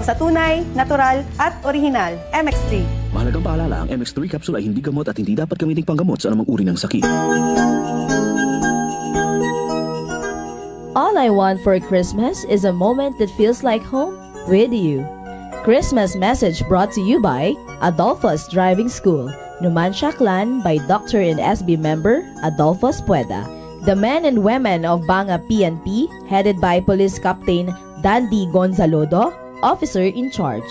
sa tunay, natural, at orihinal MX3. Mahalagang paalala, ang MX3 capsule ay hindi gamot at hindi dapat gamiting panggamot sa anumang uri ng sakit. All I want for Christmas is a moment that feels like home with you. Christmas message brought to you by Adolphus Driving School, Numancia Clan by Dr. and SB member Adolphus Pueda. The men and women of Banga PNP, headed by Police Captain Dandy Gonzalodo, Officer in Charge.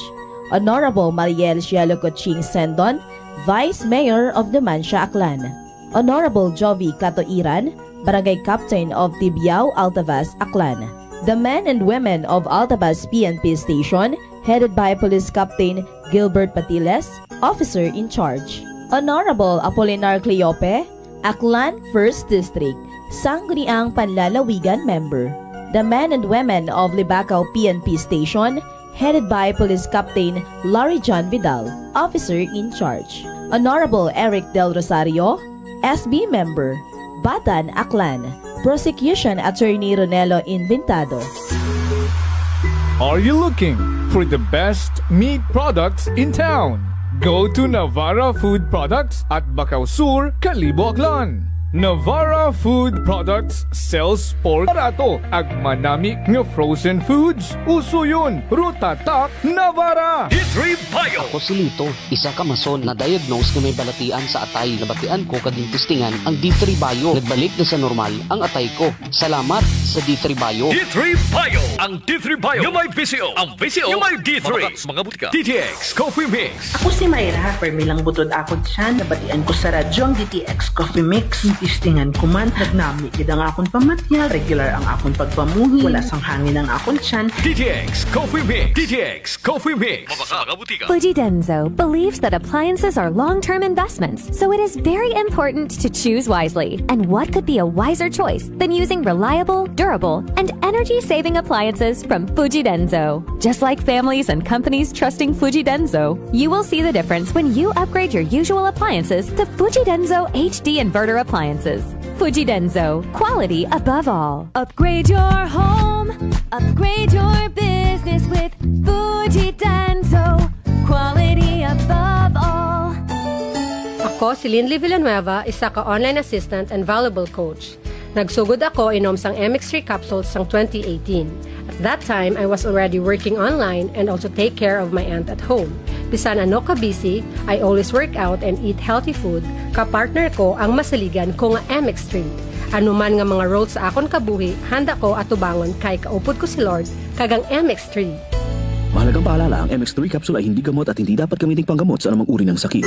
Honorable Mariel Cielo Coching Sendon, Vice Mayor of Numancia Clan. Honorable Jovi Catoiran, Barangay Captain of Tibiao, Altavas, Aklan. The men and women of Altavas PNP Station, headed by Police Captain Gilbert Patiles, Officer in Charge. Honorable Apolinar Cleope, Aklan 1st District, Sangguniang Panlalawigan Member. The men and women of Libacao PNP Station, headed by Police Captain Larry John Vidal, Officer in Charge. Honorable Eric Del Rosario, SB Member. Batan, Aklan. Prosecution Attorney Ronelo Inventado. Are you looking for the best meat products in town? Go to Navarra Food Products at Bacau Sur, Calibo, Aklan. Navarra Food Products sells pork barato ag manami nga frozen foods. Uso yun, Rutatak, Navarra. D3 Bio. Ako si Lito, isa ka mason na diagnose na may balatian sa atay. Nabatian ko kading testingan ang D3 Bio. Nagbalik na sa normal ang atay ko. Salamat sa D3 Bio. D3 Bio. Ang D3 Bio yung may VCO. Ang VCO yung may D3. Mga butika. DTX Coffee Mix. Ako si Mayra, permilang butod ako dyan. Nabatian ko sa radyo ang DTX Coffee Mix. Tistingan ko man, nagnami gid ang akong pamatyag, regular ang akong pagpamuhi, wala sang hangin ang akong tiyan. DTX Coffee Mix. DTX Coffee Mix. Mga butika. Fujidenzo believes that appliances are long-term investments, so it is very important to choose wisely. And what could be a wiser choice than using reliable, durable, and energy-saving appliances from Fujidenzo? Just like families and companies trusting Fujidenzo, you will see the difference when you upgrade your usual appliances to Fujidenzo HD Inverter Appliances. Fujidenzo, quality above all. Upgrade your home, upgrade your business with Fujidenzo, quality above all. Ako si Linley Villanueva, isa ka online assistant and valuable coach. Nagsugod ako inom sang MX3 capsules sang 2018. At that time, I was already working online and also take care of my aunt at home. Bisan ano ka busy, I always work out and eat healthy food. Kapartner ko ang masaligan ko nga MX3. Ano man nga mga roles sa akon kabuhi, handa ko atubangon kay kaupod ko si Lord kagang MX3. Mahalagang paalala, ang MX3 capsule ay hindi gamot at hindi dapat gamiting panggamot sa anumang uri ng sakit.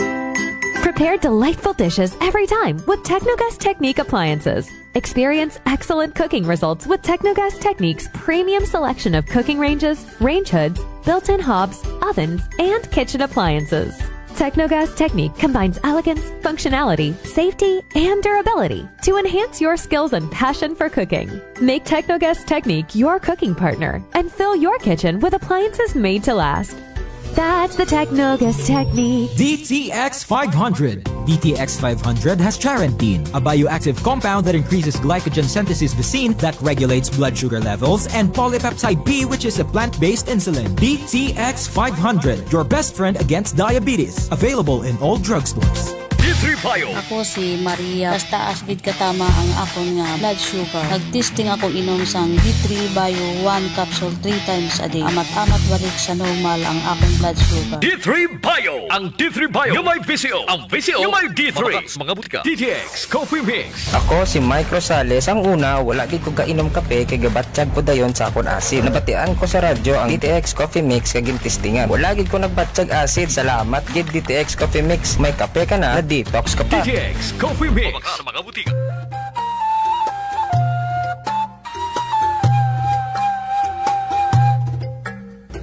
Prepare delightful dishes every time with Technogas Technique appliances. Experience excellent cooking results with Technogas Technique's premium selection of cooking ranges, range hoods, built-in hobs, ovens, and kitchen appliances. Technogas Technique combines elegance, functionality, safety, and durability to enhance your skills and passion for cooking. Make Technogas Technique your cooking partner and fill your kitchen with appliances made to last. That's the Technogas Technique. DTX 500. DTX 500 has charantine, a bioactive compound that increases glycogen synthesis vacine that regulates blood sugar levels, and polypeptide B, which is a plant-based insulin. DTX 500, your best friend against diabetes. Available in all drugstores. D3 Bio. Ako si Maria. Basta asbid katama ang akong nga blood sugar. Nagtesting ako inom sang D3 Bio 1 capsule 3 times a day. Amat-amat balik sa normal ang akong blood sugar. D3 Bio. Ang D3 Bio yung may VCO. Ang VCO yung may D3. Mga butika. DTX Coffee Mix. Ako si Mike Rosales. Ang una, wala di ko kainom kape kay gabatsyag ko dayon sa akong asid. Nabatian ko sa radyo ang DTX Coffee Mix kaging testingan. Wala gid ko nagbatsyag asid. Salamat gid DTX Coffee Mix. May kape ka na. Detox ka pa. DTX Coffee Mix. Mga butika.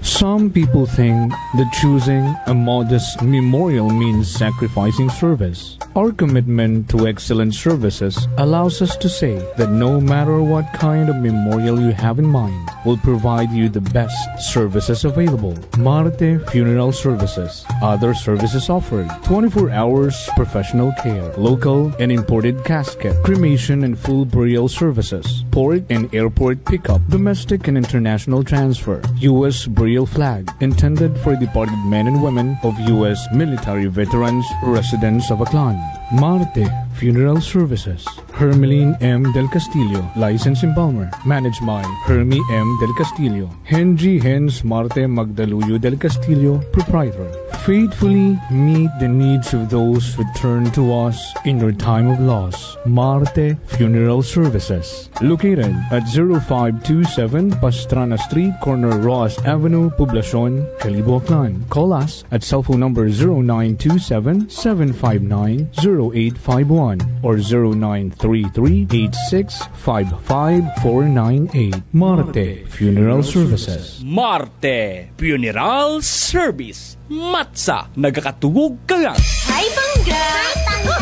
Some people think that choosing a modest memorial means sacrificing service. Our commitment to excellent services allows us to say that no matter what kind of memorial you have in mind, we'll provide you the best services available. Marte Funeral Services. Other services offered: 24 hours professional care, local and imported casket, cremation and full burial services, port and airport pickup, domestic and international transfer, U.S. burial flag, intended for departed men and women of U.S. military veterans residents of Aklan. Marte Funeral Services. Hermeline M. Del Castillo, License in Palmer. Managed by Hermie M. Del Castillo. Henry Hens Marte Magdaluyo Del Castillo, Proprietor. Faithfully meet the needs of those who turn to us in your time of loss. Marte Funeral Services. Located at 0527 Pastrana Street, corner Ross Avenue, Poblacion, Calibo, Aklan. Call us at cell phone number 0927-759-0851 or 0933-8655498. Marte Funeral Services. Marte Funeral Service. Matsa, nagkakatugog ka nga. Hi, Bangga! Hi, Tangga!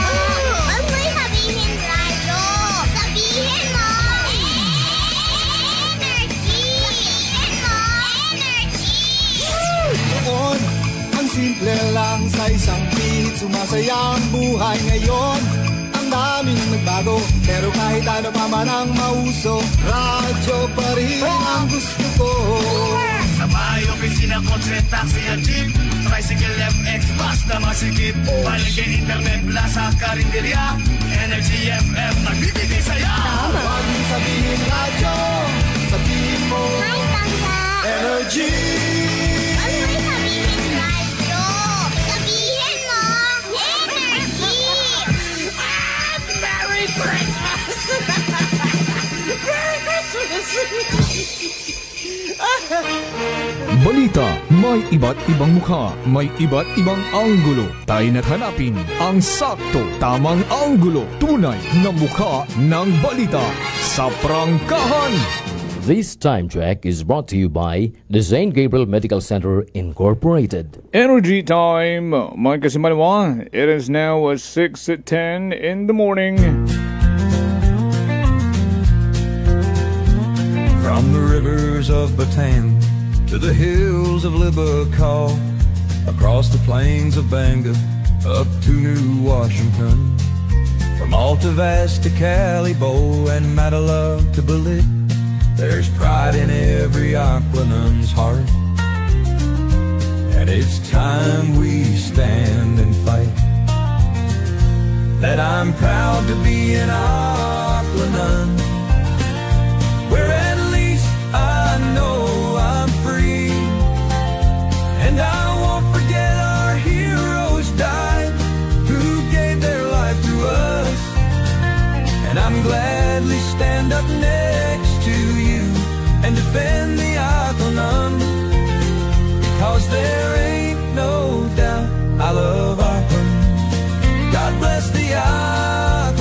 Huwag mo'y sabihin radyo. Sabihin mo! Energy! Sabihin mo! Energy! Noon, ang simple lang sa isang beat. Sumasaya ang buhay ngayon. Ang daming nagbago, pero kahit ano pa man ang mauso, radyo pa rin ang gusto ko. Sabay, opisina, kotse, taxi at jeep, tricycle, FX, bus na masikip, palengke, internet, plaza, karinderya, Energy FM, nagbibigay saya. Huwag mong sabihin radyo, sabihin mo Energy. Huwag mo'y sabihin radyo. Sabihin mo Energy. Merry Christmas! Merry Christmas! Balita, may iba't ibang mukha, may iba't ibang anggulo. Tayo na't hanapin ang sakto, tamang anggulo, tunay na mukha ng balita sa prangkahan. This time check is brought to you by the St. Gabriel Medical Center Incorporated. Energy time, Mike Kasimanwa. It is now 6:10 in the morning. From the rivers of Bataan to the hills of Libacol, across the plains of Bangor, up to New Washington, from Alta Vista to Calibo and Matalog to Balit, there's pride in every Aquanun's heart. And it's time we stand and fight. That I'm proud to be an Aquanun, where at least I know I'm free. And I won't forget our heroes died, who gave their life to us. And I'm gladly stand up next to you and defend the Aquanun, because there ain't no doubt I love Aquanun. God bless the Aquanun.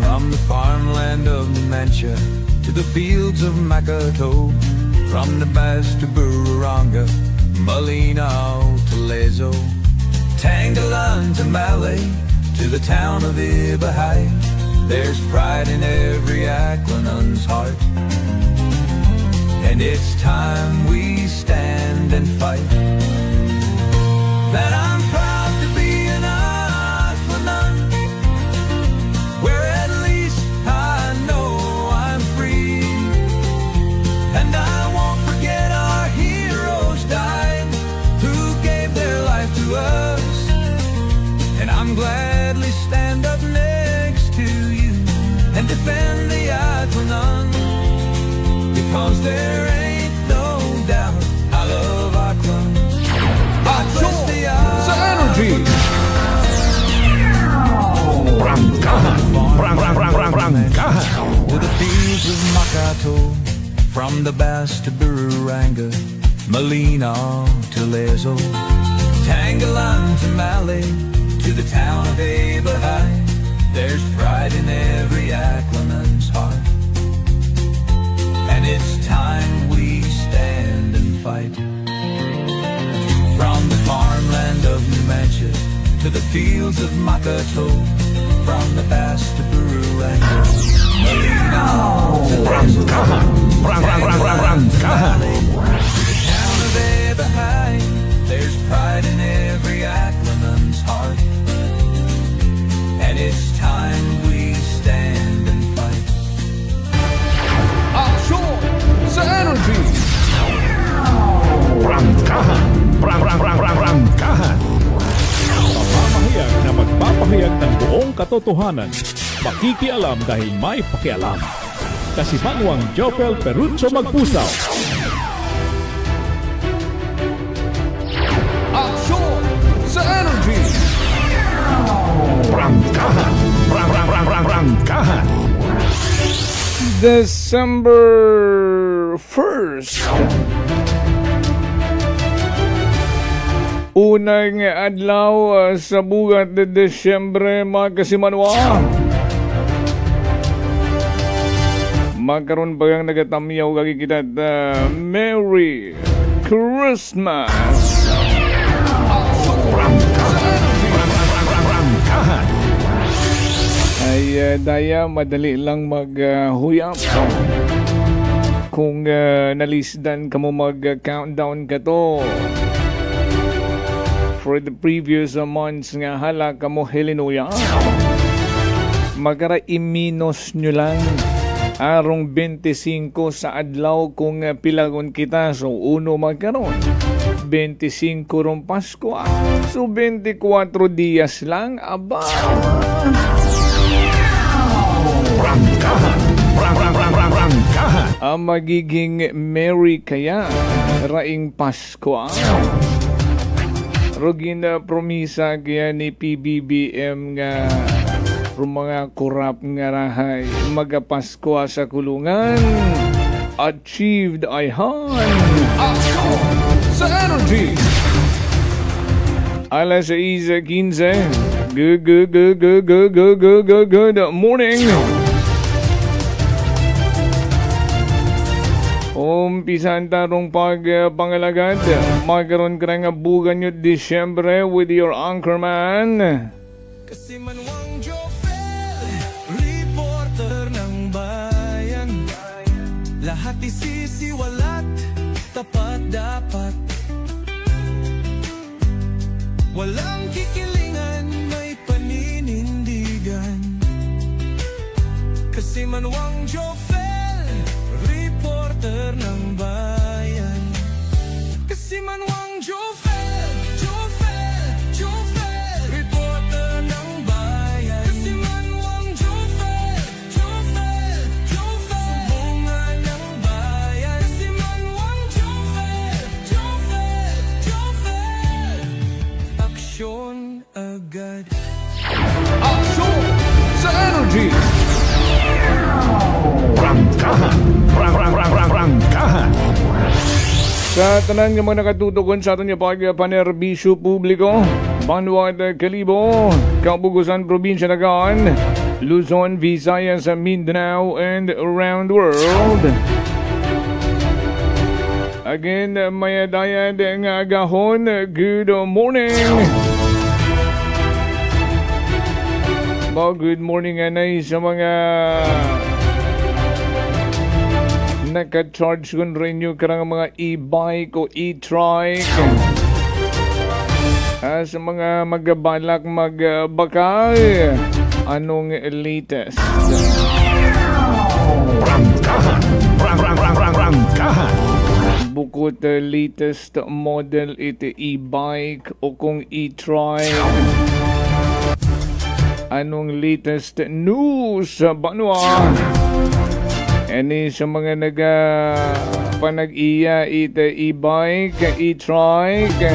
From the farmland of Numantia to the fields of Makato, from the Bass to Bururanga, Malinaw to Lezo, Tangalan to Malay, to the town of Ibahaya, there's pride in every Aquanun's heart. And it's time we stand and fight. That I'm proud to be an Aquanun, where at least I know I'm free. And I won't forget our heroes died, who gave their life to us. And I'm gladly stand up next to you and defend the Aquanun, because there ain't no doubt I love Aquanun. God bless the Aquanun. To the fields of Makato, from the Bass to Bururanga, Malinaw to Lezo, Tangalan to Malay, to the town of Ibahaya, there's pride in every Aquanun's heart. And it's time we stand and fight. fields of Makato, from the past to Peru and Rancaja, Rancaja. The town of Eberhai, there's pride in every Aklanan's heart, and it's time we stand and fight. Action sa energy! Rancaja, Rancaja. Pamamahayag na magpapahayag ng buong katotohanan. Makikialam dahil may pakialam. Kasimanwang Jopel Perucho Magpusaw. Action sa energy! Rancaja, Rancaja. December 1st. Unang adlaw sa bugat de Desyembre, mga kasimanwa. Magkaroon ba yung nagatamyaw kagi kita Merry Christmas. Ay daya madali lang maghuyap. Kung nalisdan ka mo mag-countdown ka to for the previous months nga hala ka mo helinuya, magara iminos nyo lang arong 25 sa adlaw kung pilagon kita. So uno magkaroon 25 rong Pasko, so 24 dias lang. Aba, ang magiging merry kaya raing Pasko. Rugin na promisa kaya ni PBBM nga mga kurap nga rahay magapasko sa kulungan. Achieved ay han. Action sa energy. Alas 6:15. Good morning. Umpisan tarong pagpangalagad. Magkaroon ka nga bugan nyo Disyembre with your anchorman. Kasi Manwang Jofel, reporter ng bayan. Lahat isisiwalat, tapat dapat. Walang kikilingan, may paninindigan. Kasi Manwang Jofel, reporter ng bayan. Kasi Manwang Jofel, reporter ng bayan. Kasi Manwang Jofel, sumbungan ng bayan. Kasi Manwang Jofel, aksyon agad. Action sa energy. Rancaja. Sa tanan nga mga nakatutugon sa aton yung pagpanerbisyo publiko, Banwad, Kalibo, Kabugusan, Probinsya Nagaan, Luzon, Visayas, Mindanao, and around the world. Again, may dayad nga agahon, good morning. Good morning anay sa mga naka-charge kung rin nyo karang mga e-bike o e-trike. Sa mga magabalak magbakay, anong latest? Rancaja. Bukod latest model ito e-bike o kung e-trike, anong latest news sa Banwa? Ani sa mga panag-iya ito e-bike, e-trike,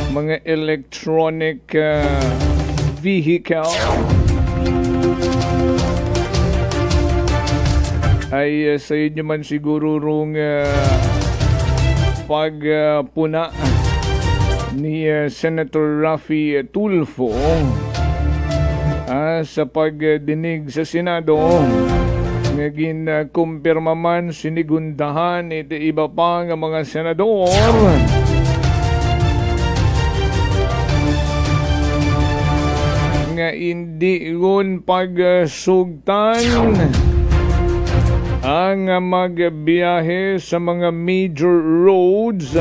mga electronic vehicle, ay sa inyo man siguro rong pagpuna ni Senator Raffy Tulfo sa pagdinig sa Senado. Ngagin kumpirma man sinigundahan ito iba pa nga mga senador hindi ron pagsugtan ang magbiyahe sa mga major roads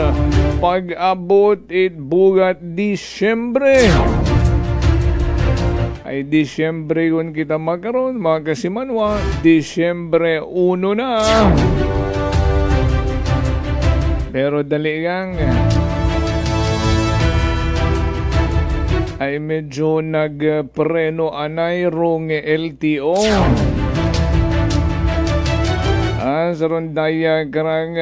pag-abot bugat Disyembre. Ay Disyembre kung kita magkaroon, mga kasimanwa, Disyembre 1 na. Pero dali gang ay medyo nagpreno anay rong LTO. Sa rondaya karang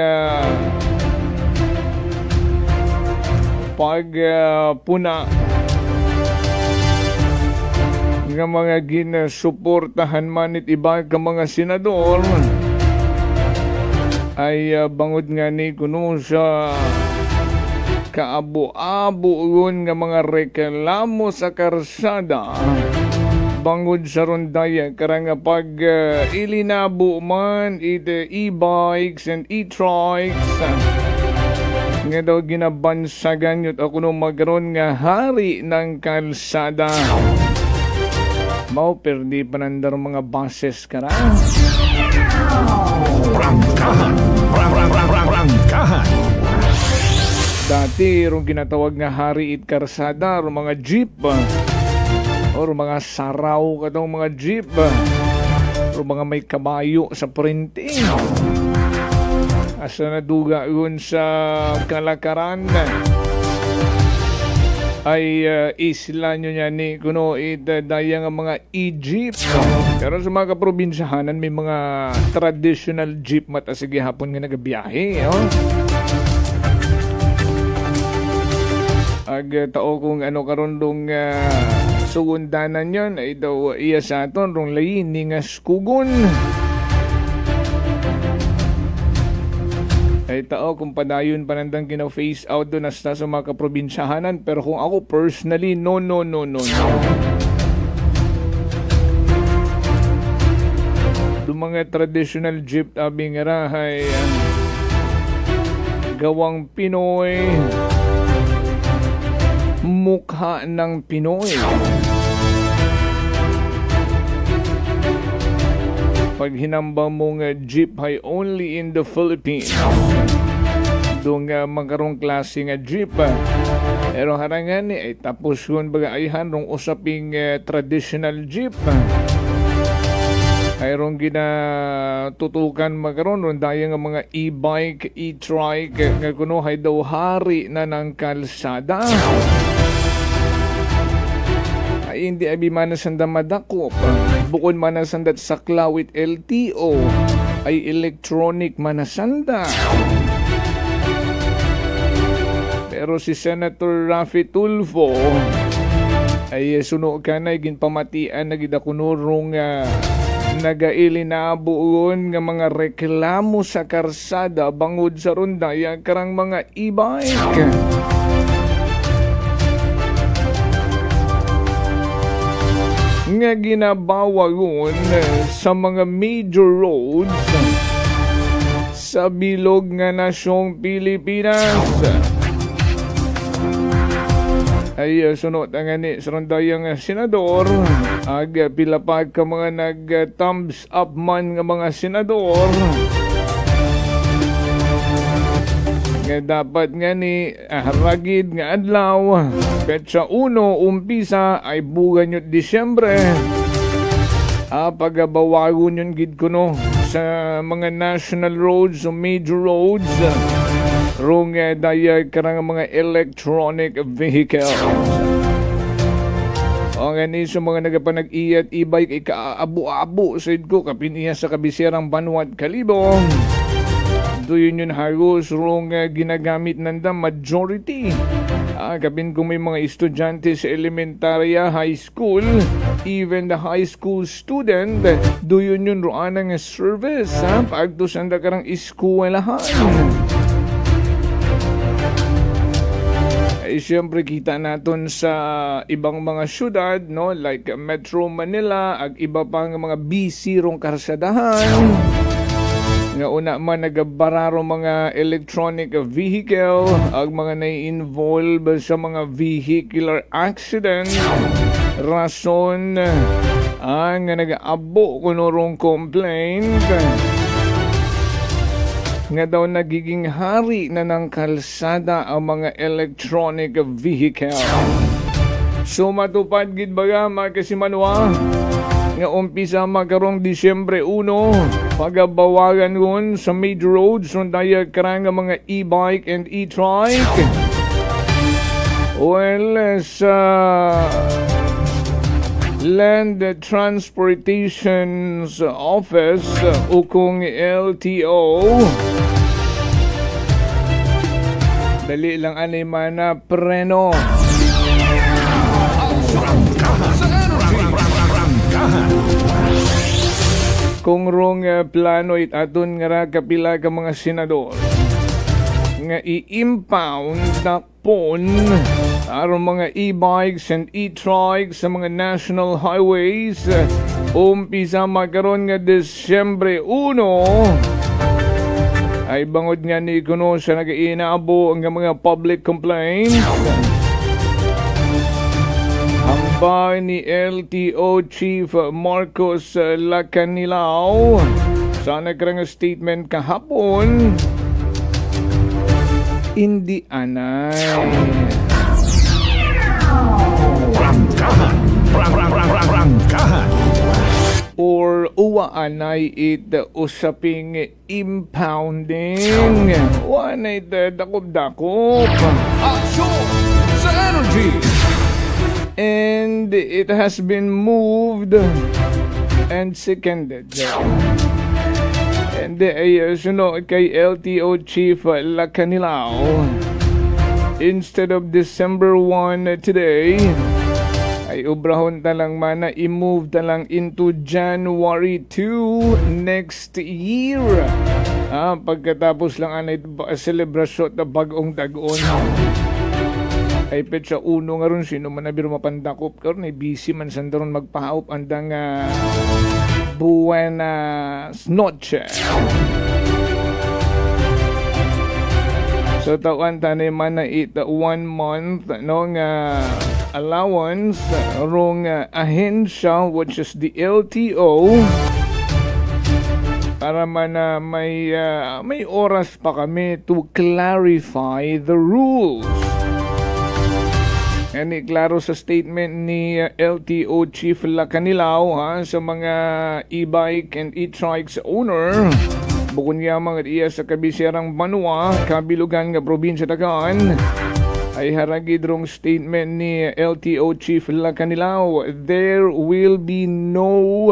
pagpuna nga mga ginasuportahan man it iba ka mga senador ay bangod nga ni kuno sa kaabo-abo nga mga reklamo sa karsada bangod sa rondaya karang pag ilinabo man e-bikes and e-trikes nga daw ginabansagan yun ako nung magkaroon nga hari ng kalsada. Mau perdi panandar mga buses kara. Prangkahan. Dati rong ginatawag nga hari it karsada rong mga jeep or mga saraw katong mga jeep or mga may kabayo sa printing. Asa naduga yun sa kalakaran ay isla nyo niya ni kuno daya nga mga e-jeep. Pero sa mga kaprobinsyahanan may mga traditional jeep mata sige hapon nga nagabiyahe. Ag tao kung ano karon dong sugundanan yon ay daw iya sa aton rong layin ni nga skugon. Ay tao kung padayon panandang kina-face out doon hasta sa mga kaprobinsyahanan. Pero kung ako personally, no. Doon mga traditional jeep tabi nga rahay gawang Pinoy, mukha ng Pinoy. Pag hinamba mong jeep ay only in the Philippines. Doon nga magkarong klase nga jeep. Pero harangan ay tapos yun baga ayhan rong usaping traditional jeep. Ay rong ginatutukan magkaroon ron daya nga mga e-bike, e-trike nga kuno ay daw hari na ng kalsada. Ay hindi abi manasanda madakop. Bukod manasandat sa klawit LTO ay electronic manasanda. Pero si Senator Raffy Tulfo ay suno ka na ginpamatian na gidakunurong nagailinabuon nga mga reklamo sa karsada bangod sa rondaya karang mga e-bike. Nga ginabawa yun sa mga major roads sa bilog nga nasyong Pilipinas. Ay sunod ang ni sa rondayang senador ag pilapag ka mga nag-thumbs up man nga mga senador nga dapat nga ni haragid nga adlaw petsa 1 umpisa ay bugan yun Disyembre pagabawagon yun gid kuno sa mga national roads o major roads rong daya karang mga electronic vehicle. O nga ni sa mga nagapanag-iyat e-bike ay kaabo-abo sa ko kapiniya sa kabisirang Banwat Kalibong. Doon yun halos rong ginagamit nanda majority. Kapin kung may mga estudyante sa elementarya, high school, even the high school student, doon yun roan ng service. Pagtusan da karang eskwelahan. Ay siyempre kita natin sa ibang mga syudad, no? Like Metro Manila, ag iba pang mga busy rong karsadahan. Nga una man nagabararo mga electronic vehicle ag mga nai-involve sa mga vehicular accident rason ang nag-abo kunurong complaint nga daw nagiging hari na ng kalsada ang mga electronic vehicle. So matupad gid baga mga kasimanwa nga umpisa magkarong Disyembre 1 pagabawagan ngon sa major roads ron daya karang mga e-bike and e-trike. Well, sa Land Transportation's Office o kung LTO, dali lang anay mana preno. Kung rong plano aton nga kapila ka mga senador nga i-impound na pon aron mga e-bikes and e-trikes sa mga national highways umpisa magkaroon nga Disyembre 1 ay bangod nga ni kuno siya nag-iinaabo ang mga public complaints. Hambay ni LTO Chief Marcos Lacanilao sa nagkarang statement kahapon, hindi anay or uwa anay it usaping impounding wanay dakop-dakop action sa energy, and it has been moved and seconded. And ay sunod kay LTO Chief Lacanilao, instead of December 1 today, ay ubrahon talang mana i-move talang into January 2 next year. Pagkatapos lang anay selebrasyon na bagong dagon. Ay petsa uno nga ron sino man na biro mapandakop karon ay busy man sandaron magpahaup andang Buenas noches. So tawan tanay man na 1 month no nga allowance rong ahensya which is the LTO para man may oras pa kami to clarify the rules. And klaro sa statement ni LTO Chief Lacanilao sa mga e-bike and e-trikes owner, bukod nga mga iya sa kabisirang Banua, kabilugan nga probinsya Dagan, ay haragid rong statement ni LTO Chief Lacanilao, there will be no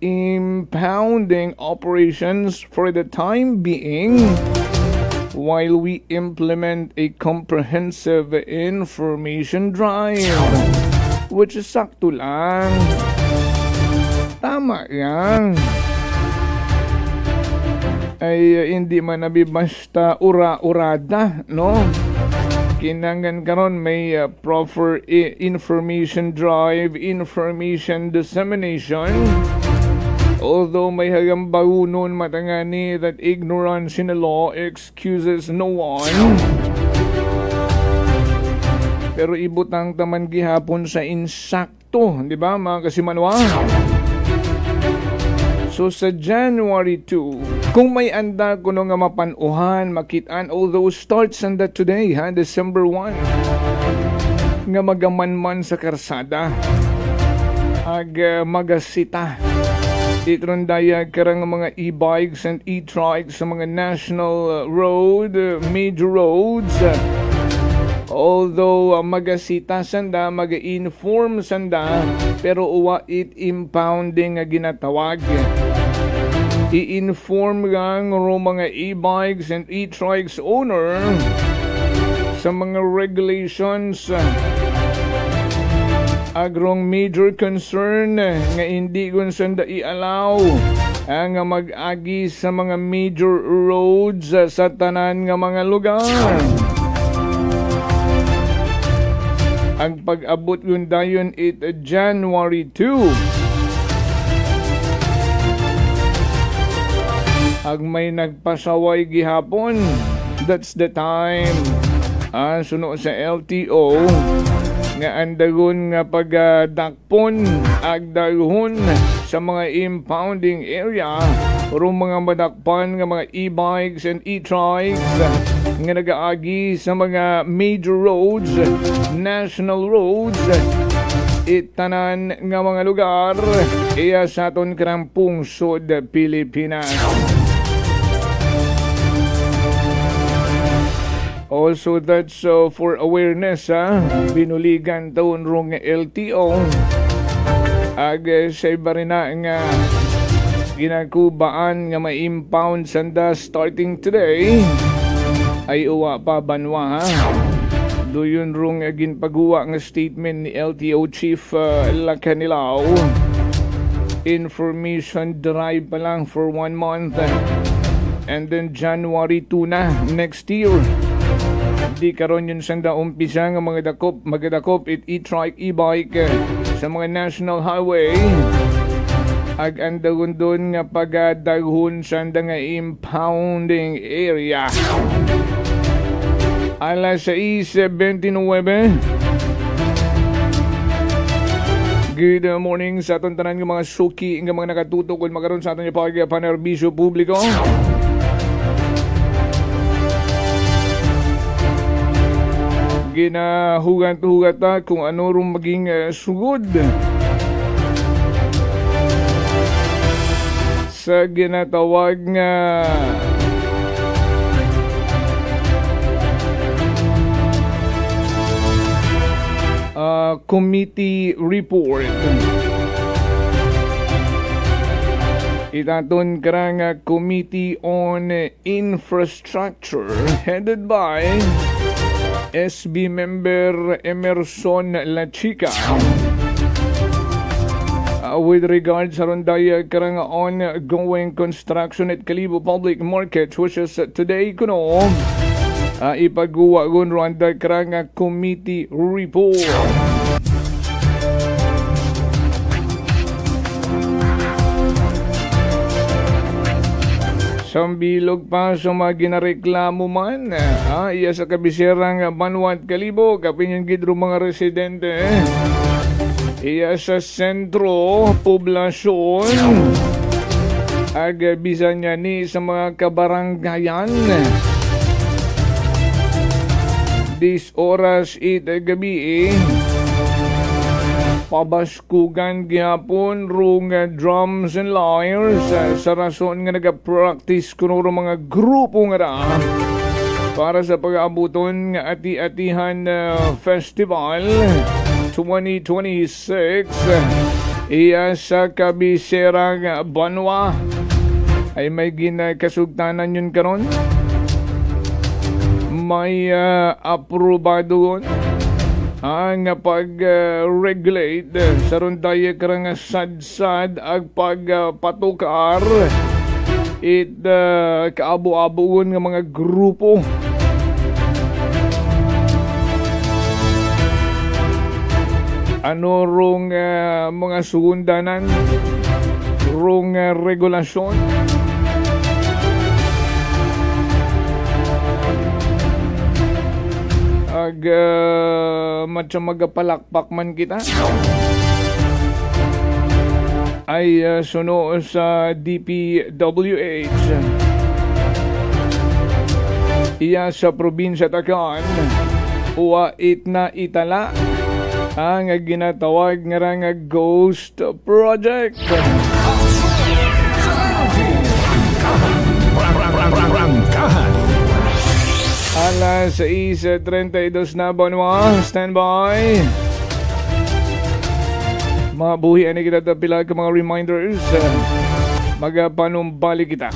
impounding operations for the time being while we implement a comprehensive information drive, which is sakto lang. Tama yan. Ay hindi man nabi basta ura-urada, no? Kinangan karon may proper information drive, information dissemination. Although may hagambagunon matangani that ignorance in the law excuses no one. Pero ibutang taman gihapon sa insakto, di ba mga kasimanwa? So sa January 2, kung may anda kuno nga mapanuhan, makitaan, although starts anda today, December 1, nga magamanman sa karsada, magasita. Itron daya karang mga e-bikes and e-trikes sa mga national road, major roads. Although magasita sanda, mag-inform sanda, pero uwa it impounding nga ginatawag. I-inform gang mga e-bikes and e-trikes owner sa mga regulations agrong major concern nga hindi gun sanda i-allow ang mag-agi sa mga major roads sa tanan nga mga lugar. Ang pag-abot yun dayon it January 2. Ang may nagpasaway gihapon, that's the time. Suno sa LTO nga andagon nga pagdakpon ag daghon sa mga impounding area urong mga madakpan nga mga e-bikes and e-trikes nga nagaagi sa mga major roads, national roads, itanan nga mga lugar iya sa aton karang pungsod Pilipinas. Also, that's for awareness, binuligan taon rong LTO ag sa iba rin na nga ginakubaan nga ma-impound sanda starting today ay uwa pa banwa doon rong ginpagawa nga statement ni LTO Chief Lacanilao. Information drive pa lang for 1 month and then January 2 na next year. Di karon yun sanda umpisa nga mga magdakop e-trike, e-bike sa mga national highway ag andagon doon nga pagadaghon sanda nga impounding area. Alas 6:29. Good morning sa aton tanan nga mga suki nga mga nakatutok ug magaron sa aton panerbisyo publiko. Ginahugat-hugat kung ano rin maging sugod sa ginatawag nga committee report. Itaton karang Committee on Infrastructure headed by SB member Emerson Lachica. With regards sa ronday karang ongoing construction at Kalibo Public Market which is today kuno ipagawa gon ronday karang committee report. Sambilog pa sa mga ginareklamo man iya sa kabiserang Banwat Kalibo kapinyan gidro mga residente iya sa sentro poblasyon ag bisan niya ni sa mga kabaranggayan dis oras gabi pabaskugan gihapon rong drums and lyres sa rason nga nagapractice kuno mga grupo nga para sa pag-aabuton nga ati-atihan festival 2026 iya sa kabiserang Banwa ay may ginakasugtanan yun karon may aprobado ang pag-regulate sa ronday karang sad-sad ag pagpatukar kaabo-aboon nga mga grupo ano rong mga sugundanan rong regulasyon ag matsa magapalakpak man kita ay suno sa DPWH iya sa probinsya Takan uwa itna itala ang ginatawag nga Ghost Project. Alas 6:32 na Banwa, standby. Mabuhi ani kita tapila ka mga reminders. Magapanumbali kita.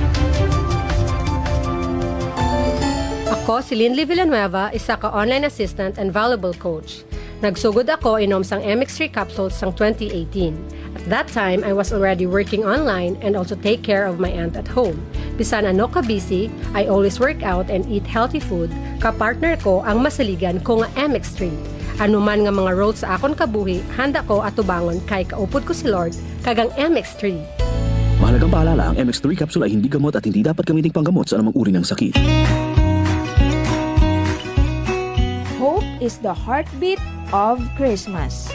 Ako si Linley Villanueva, isa ka online assistant and valuable coach. Nagsugod ako inom sang MX3 capsules sang 2018. At that time, I was already working online and also take care of my aunt at home. Bisan ano ka busy, I always work out and eat healthy food. Kapartner ko ang masaligan ko nga MX3. Ano man nga mga roads sa akon kabuhi, handa ko atubangon kay kaupod ko si Lord kagang MX3. Mahalagang paalala, ang MX3 capsule ay hindi gamot at hindi dapat gamiting panggamot sa anumang uri ng sakit. Hope is the heartbeat of Christmas.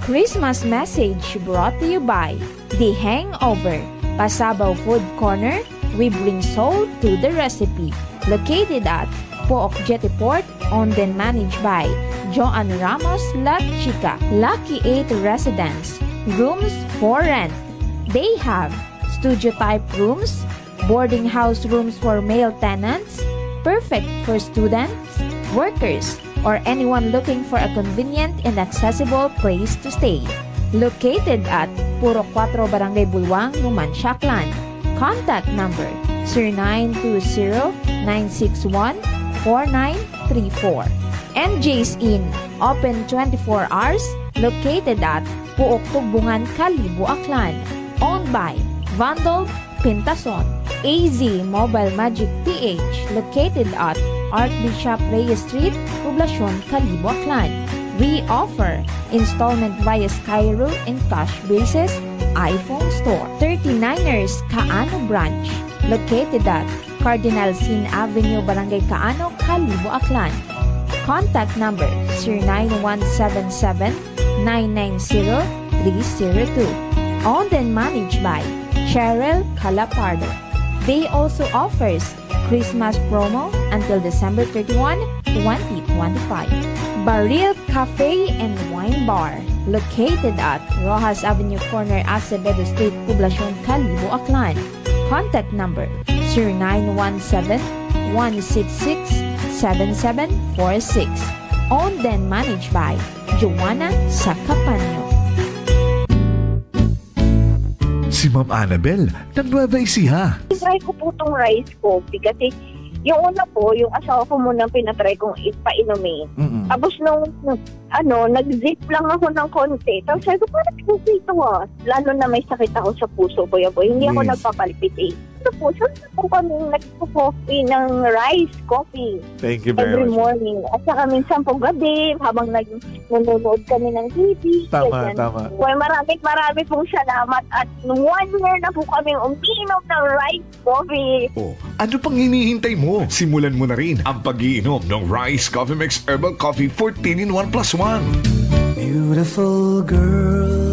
Christmas message brought to you by The Hangover, Pasabaw Food Corner. We bring soul to the recipe. Located at Pook Jetty Port, owned and managed by Joan Ramos La Chica. Lucky 8 Residence, rooms for rent. They have studio-type rooms, boarding house rooms for male tenants, perfect for students, workers, or anyone looking for a convenient and accessible place to stay. Located at Puro 4 Barangay Bulwang, Numancia, Aklan. Contact number 0920-961-4934. MJ's Inn, open 24 hours, located at Puok Tugbungan, Kalibo, Aklan. Owned by Vandal Pintason. AZ Mobile Magic PH, located at Archbishop Reyes Street, Poblacion, Kalibo, Aklan. We offer installment via Skyro and cash basis iPhone Store. 39ers Kaano Branch, located at Cardinal Sin Avenue, Barangay Kaano, Kalibo, Aklan. Contact number 0917-990-302. Owned and managed by Cheryl Calapardo. They also offers Christmas promo until December 31, 2025. Baril Cafe and Wine Bar, located at Rojas Avenue Corner, Acevedo Street, Poblacion, Kalibo, Aklan. Contact number 0917-166-7746. Owned and managed by Joanna Sacapanyo. Si Ma'am Annabel, ng Nueva Ecija. Try ko po itong rice coffee kasi yung una po, yung asawa ko munang pinatry kong ipainumin. Tapos nung, nag-zip lang ako ng konti. Tapos sabi ko, parang kasi ito Lalo na may sakit ako sa puso, boy. Hindi ako nagpapalpitate. Ito po, saan po kami nagpo-coffee ng rice coffee. Thank you very every much. morning. At saka minsan po gabi, habang nanonood kami ng TV. Tama. Well, marami pong salamat. At 1 year na po kami umiinom ng rice coffee. Ano pang hinihintay mo? Simulan mo na rin ang pag-iinom ng Rice Coffee Mix Herbal Coffee 14-in-1+1. Beautiful girl.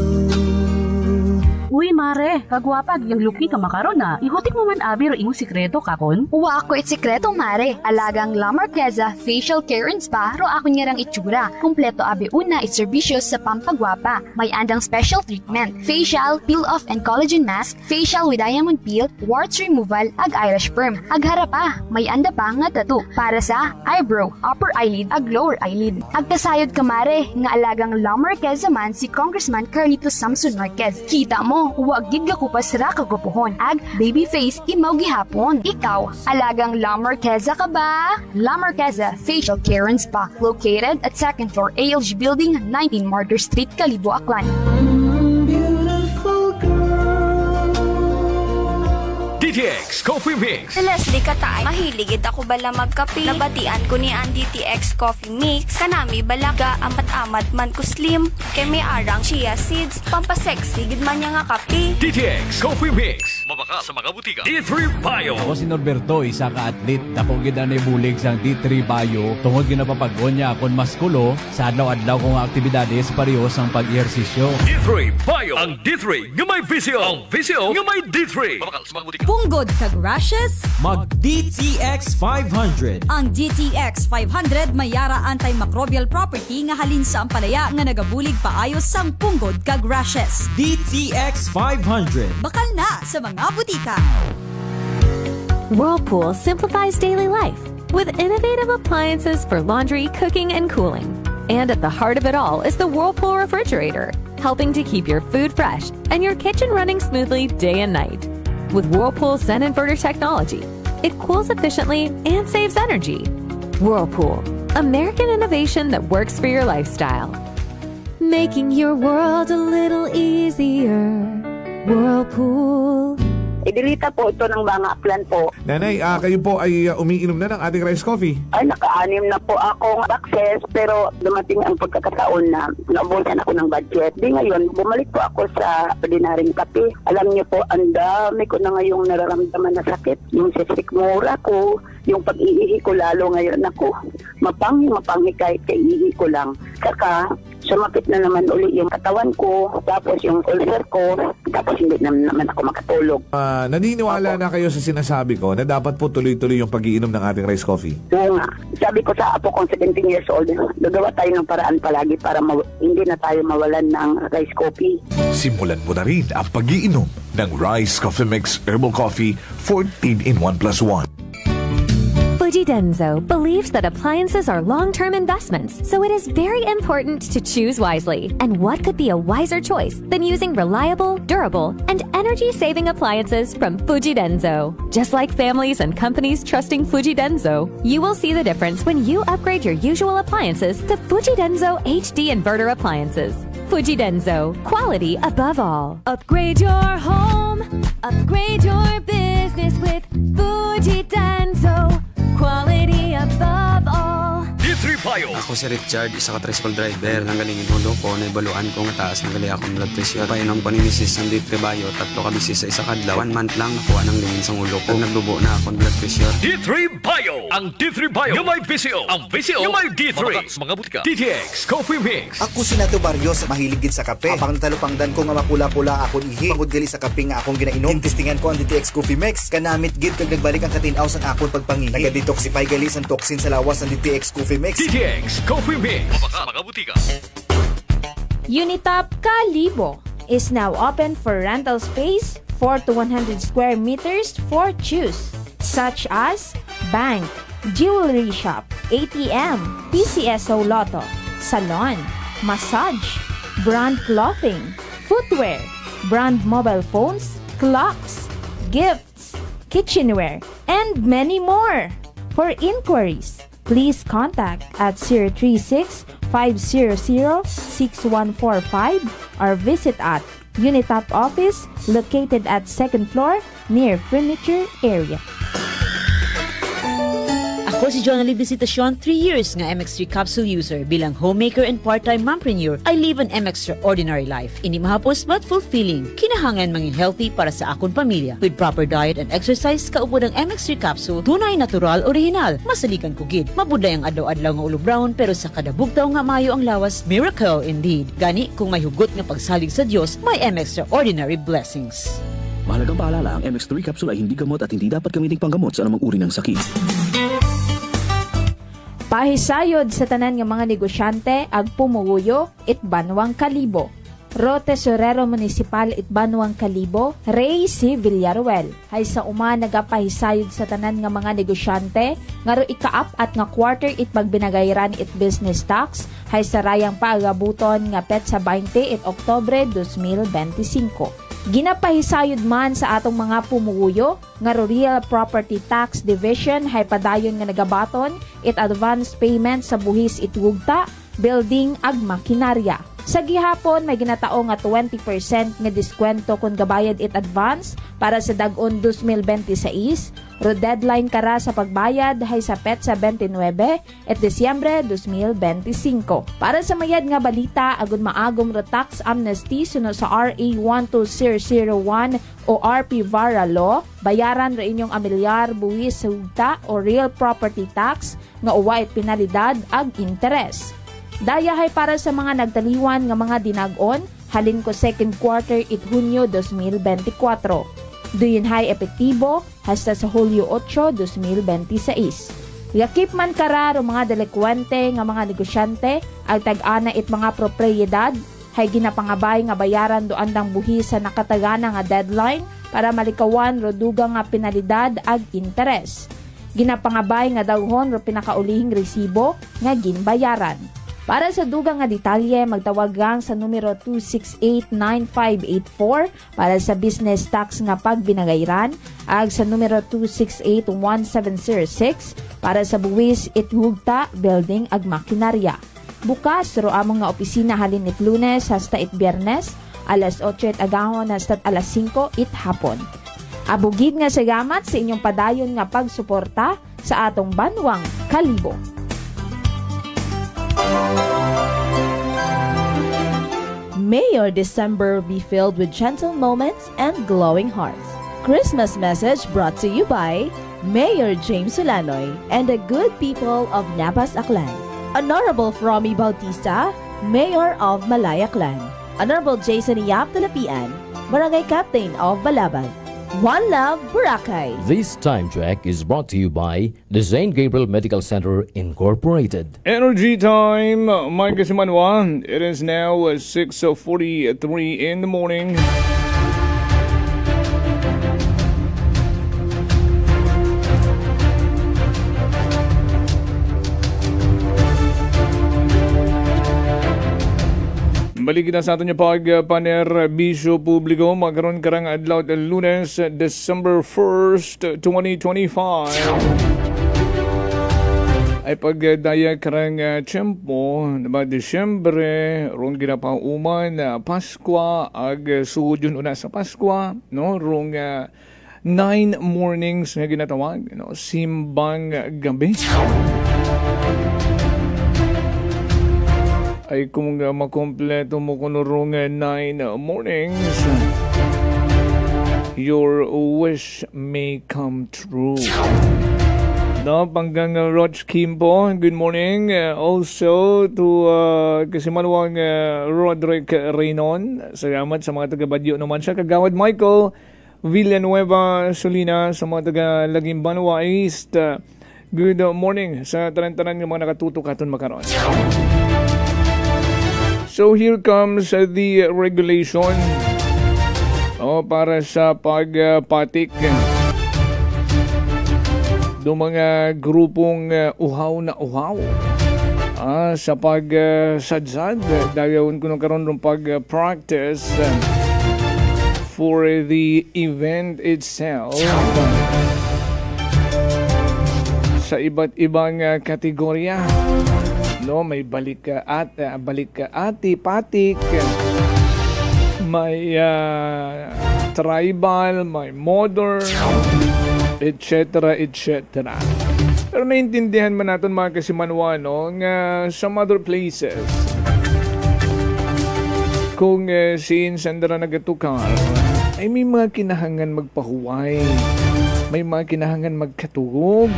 Uy, mare, kagwapag yung luki ka makaron na. Ihutik mo man abi ro imong sikreto kakon. Uwa ako sikreto, mare. Alagang La Marqueza Facial Care and Spa ro ako niyarang itsura. Kompleto abi una itserbisyo sa pampagwapa. May andang special treatment. Facial, peel-off and collagen mask, facial with diamond peel, warts removal, ag eyelash perm. Ag harapa, may anda pa nga tattoo para sa eyebrow, upper eyelid, ag lower eyelid. Ag kasayod ka, mare, nga alagang La Marqueza man si Congressman Carlito Samson Marquez. Kita mo, huwag gid ka kupas ra kagupuhon. Ag baby face imaw gihapon. Ikaw, alagang La Marqueza ka ba? La Marqueza Facial Care and Spa, located at 2nd floor ALG Building, 19 Martyr Street, Kalibo, Aklan. DTX Coffee Mix. Leslie Katay, mahiligid ako bala magkape. Nabatian ko ni ang DTX Coffee Mix. Kanami balaga amat-amat man ko slim. Kay may arang chia seeds. Pampasexy gid man niya nga kape. DTX Coffee Mix. Mabaka sa mga butika. D3 Bio. Ako si Norberto, isa ka athlete. Dako gid ani bulig sang D3 Bio. Tungod ginapapagon niya akon maskulo sa adlaw-adlaw kong aktibidades pareho sang pag-ehersisyo. D3 Bio. Ang D3 nga may visyo. Ang visyo nga may D3. Mabaka sa mga butika. Punggod kag rashes? Mag DTX 500. Ang DTX 500 mayara antimicrobial property nga halin sa ampalaya nga nagabulig paayos sang punggod kag rashes. DTX 500. Bakal na sa mga butika. Whirlpool simplifies daily life with innovative appliances for laundry, cooking, and cooling. And at the heart of it all is the Whirlpool refrigerator, helping to keep your food fresh and your kitchen running smoothly day and night. With Whirlpool Zen Inverter technology, it cools efficiently and saves energy. Whirlpool, American innovation that works for your lifestyle. Making your world a little easier. Whirlpool. Idilita po ito ng mga Aklan po. Nanay, kayo po ay umiinom na ng ating rice coffee? Ay, naka-anim na po akong access pero dumating ang pagkakataon na naubusan ako ng budget. Di ngayon, bumalik po ako sa ordinaryong kape. Alam niyo po, ang dami ko na ngayong nararamdaman na sakit. Yung sisikmura ko, yung pag-iihi ko lalo ngayon ako. mapanghi kahit kaihi ko lang. Saka, sumapit na naman uli yung katawan ko, tapos yung ulcer ko, tapos hindi naman ako makatulog. Naniniwala na kayo sa sinasabi ko na dapat po tuloy-tuloy yung pag-iinom ng ating rice coffee? Oo nga. Sabi ko sa apo kong 17 years old, gagawa tayo ng paraan palagi para hindi na tayo mawalan ng rice coffee. Simulan mo na rin ang pag-iinom ng Rice Coffee Mix Herbal Coffee 14 in 1+1. Fuji Denso believes that appliances are long-term investments, so it is very important to choose wisely. And what could be a wiser choice than using reliable, durable, and energy-saving appliances from Fuji Denso? Just like families and companies trusting Fuji Denso, you will see the difference when you upgrade your usual appliances to Fuji Denso HD inverter appliances. Fuji Denso, quality above all. Upgrade your home, upgrade your business with Fuji Denso. Quality above all. D3 Bio. Ako si Richard, isa ka tricycle driver. Nanggaling inulo ko, naibaluan ko nga taas ng gali akong blood pressure. Painom ko ni Mrs. ng D3 Bio, 3 ka bisis sa isa kadlaw. 1 month lang nakuha ng lingin sa ulo ko. Naglubo na akong blood pressure. D3 Bio. Ang D3 Bio yung may VCO. Ang VCO yung may D3. Mga butika. DTX Coffee Mix. Ako si Nato Barrios, mahilig gid sa kape. Apang talupangdan ko nga mapula-pula akong ihi. Pagod gali sa kape nga akong ginainom. Tintistingan ko ang DTX Coffee Mix. Kanamit gid kag nagbalik ang katinaw sa akong pagpangihi. Nagadetoxify gali sa toxin sa lawas ng DTX Coffee Mix. DTX Coffee Mix. Mga butika. Unitop Kalibo is now open for rental space 4 to 100 square meters for choose, such as bank, jewelry shop, ATM, PCSO Lotto, salon, massage, brand clothing, footwear, brand mobile phones, clocks, gifts, kitchenware, and many more. For inquiries, please contact at 036-500-6145 or visit at Unitop office located at 2nd floor near furniture area. Ako si Jonali Visitacion, 3 years nga MX3 capsule user. Bilang homemaker and part-time mompreneur, I live an extraordinary life. Ini mahapos but fulfilling. Kinahangan mangin healthy para sa akong pamilya. With proper diet and exercise, kaupo ng MX3 capsule, tunay, natural, original. Masalikan ko gid. Mabuday ang adlaw-adlaw nga ulo brown, pero sa kada bugtaw nga mayo ang lawas, miracle indeed. Gani, kung may hugot nga pagsalig sa Dios, may extraordinary blessings. Mahalagang paalala, ang MX3 capsule ay hindi gamot at hindi dapat gamiting panggamot sa anumang uri ng sakit. Pahisayod sa tanan nga mga negosyante ag pumuyo it Banwang Kalibo. Ro Tesorero Municipal it Banwang Kalibo, Ray C. Villaruel. Hay sa uma nagapahisayod sa tanan nga mga negosyante nga ro ikaap at nga quarter it pagbinagayran it business tax hay sa rayang paagabuton nga petsa 20 it Oktubre 2025. Ginapahisayod man sa atong mga pumuyo nga Real Property Tax Division hay padayon nga nagabaton it advance payment sa buhis it wugta, building ag makinarya. Sa gihapon may ginatao nga 20% nga diskwento kung gabayad it advance para sa dag-on 2026. Ro deadline kara sa pagbayad hay sa petsa 29 et Disyembre 2025. Para sa mayad nga balita agon maagom ro tax amnesty suno sa RA 12001 o RP Vara Law, bayaran ra inyong amilyar buwis sa hugta o real property tax nga uwa it penalidad ag interes. Daya hay para sa mga nagtaliwan nga mga dinag-on halin ko 2nd quarter it Hunyo 2024. Duyon hay epektibo hasta sa Hulyo 8, 2026. Yakip man kararo mga delikwente nga mga negosyante ay tag-ana it mga propriedad hay ginapangabay nga bayaran do andang buhis sa nakatagana nga deadline para malikawan ro dugang nga penalidad ag interes. Ginapangabay nga dawhon ro pinakaulihing resibo nga ginbayaran. Para sa dugang nga detalye, magtawag gang sa numero 268-9584 para sa business tax nga pagbinagayran, ag sa numero 268-1706 para sa buwis itwugta, building ag makinarya. Bukas, ro among nga opisina halin it Lunes hasta it Biyernes, alas 8 it agahon hasta alas 5 it hapon. Abugid nga salamat sa inyong padayon nga pagsuporta sa atong Banwang Kalibo. May your December be filled with gentle moments and glowing hearts. Christmas message brought to you by Mayor James Solanoy and the good people of Napas Aklan. Honorable Fromy Bautista, Mayor of Malaya Clan. Honorable Jason Yap Talapian, Barangay Captain of Balabag. One Love, Boracay. This time check is brought to you by the St. Gabriel Medical Center Incorporated. Energy time, Mike Simanwa. It is now 6:43 in the morning. Balik na sa atin yung pagpanerbisyo publiko. Magkaroon karang adlaw at Lunes, December 1st, 2025. Ay pagdaya karang tiyempo, diba, Disyembre, rong ginapauman na Paskwa, ag sugod yun una sa Paskwa, no? Rong 9 mornings nga ginatawag, no? Simbang gabi. Ay kung makompleto mo kunurong 9 mornings, your wish may come true. No, panggang Roch Kimpo, good morning. Also to Kasimanwang Roderick Reynon. Salamat sa mga taga-Badyo naman siya. Kagawad Michael Villanueva Solina sa mga taga-Laging Banwa East. Good morning sa tanan-tanan ng mga nakatutok aton makaroon. So here comes the regulation para sa pagpatik do mga grupong uhaw na uhaw sa pagsadsad. Dagawin ko nung karoon ng pag-practice for the event itself sa iba't ibang kategorya. No, may balik ka ati patik, may tribal, may modern, etc. Pero naintindihan man natin mga Kasimanwa, no, nga some other places kung siin sandara nagatukar ay may mga kinahangan magpahuway, may mga kinahangan magkatugog.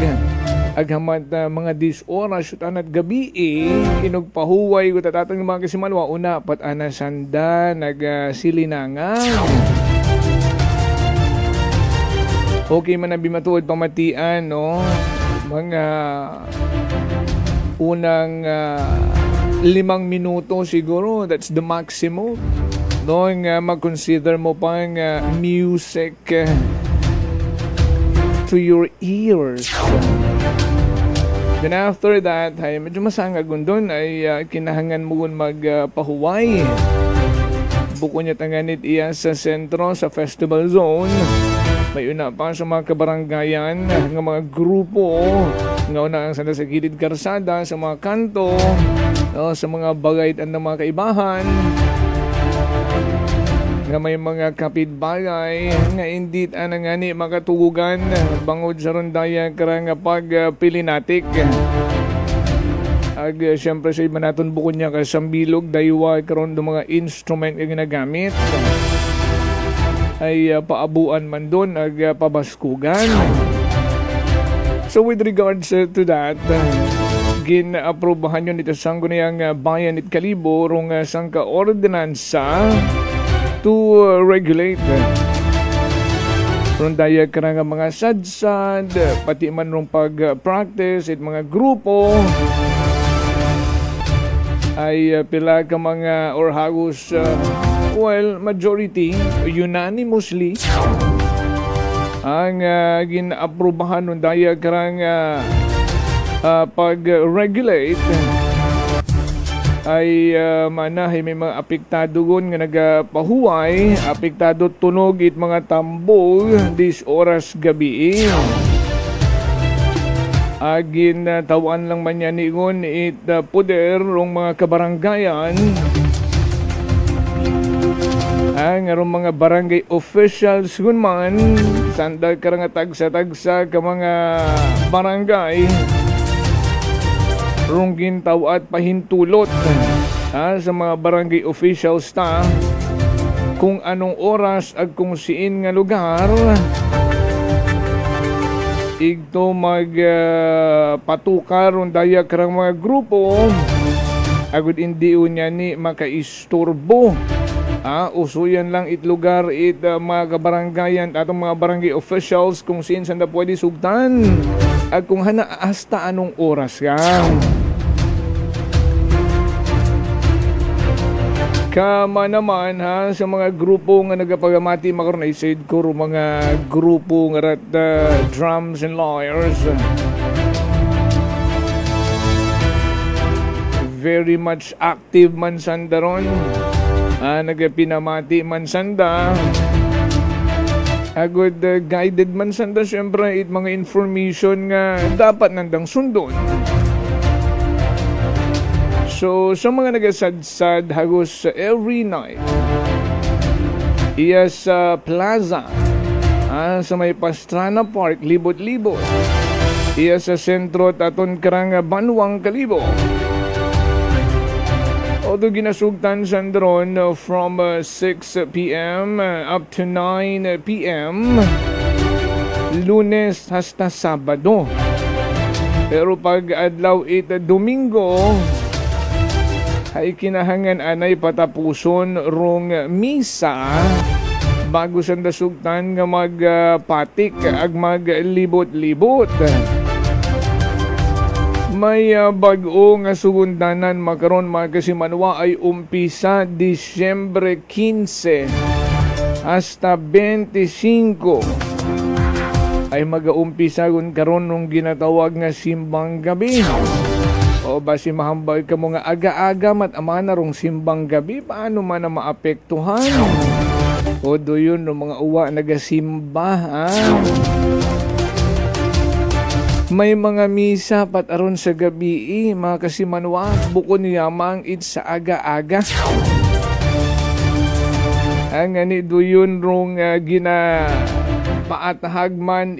Aghamat mga 10 oras at gabi inugpahuway ko tatatang mga Kasimanwa una pat anasanda nagsilinangan. Okay man na bimatuod pamatian, no, mga unang 5 minuto siguro, that's the maximum, no, nga mag-consider mo pang music to your ears. Then after that, ay medyo masangag doon ay kinahangan mo magpahuway. Buko niya tanganit iya sa sentro, sa festival zone. May una pa sa mga kabaranggayan ng mga grupo nga una ang sa gilid karsada, sa mga kanto, sa mga bagay at ng mga kaibahan, nga may mga kapitbagay nga indit anangani makatugugan bangod sa rondaya karang pagpilinatik. Ag siyempre sa iba naton bukod niya kasambilog daywa karon do mga instrument nga ginagamit ay paabuan man doon ag pabaskugan. So with regards to that, gin-aprobahan yun ito sanggunayang bayan at Kalibo rong sangka ordinansa to regulate rondaya karang mga sadsad, pati man rong pag-practice at mga grupo ay pila ka mga or hagos majority unanimously ang ginaaprubahan rondaya karang pag-regulate ay manahay may mga apektado gon nga nagapahuway, apektado tunog it mga tambol 10 oras gabi. Agin tawan lang man yan igon it poder rong mga kabaranggayan ang arong mga barangay officials gun man sanda karang tagsa-tagsa ka mga barangay rong gintaw at pahintulot sa mga barangay officials ta kung anong oras at kung siin nga lugar igto patukar daya karang mga grupo agud hindi unya ni makaisturbo. Usuyan lang lugar mga kabaranggayan atong mga barangay officials kung saan na pwede sugtan at kung hana hasta anong oras ka. Kama naman sa mga grupo nga nagapagamati makaroon ay said ko mga grupo nga drums and lawyers. Very much active man sanda ron. Nagapinamati man sanda. Agud guided man sanda syempre mga information nga dapat nandang sundon. So, sa mga nagasadsad hagos every night, iya sa plaza, sa may Pastrana Park, libot-libot. Iya sa sentro taton karang Banwang Kalibo. Although ginasugtan sa drone from 6 p.m. Up to 9 p.m. Lunes hasta Sabado. Pero pag adlaw Domingo, ay kinahangan anay patapuson rong misa bago sa dasugtan nga magpatik ag maglibot-libot. May bag-o nga sugundanan makaron magkasimanwa ay umpisa Disyembre 15 hasta 25 ay mag-umpisa karon nung ginatawag nga simbang gabi. O basi mahambay ka mo nga aga-aga matamana rong simbang gabi, paano man na maapektuhan? O do yun ng mga uwa nagasimba, May mga misa pat aron sa gabi, mga kasimanwa, buko niyamang sa aga-aga. Ang ani do yun rong paatahag man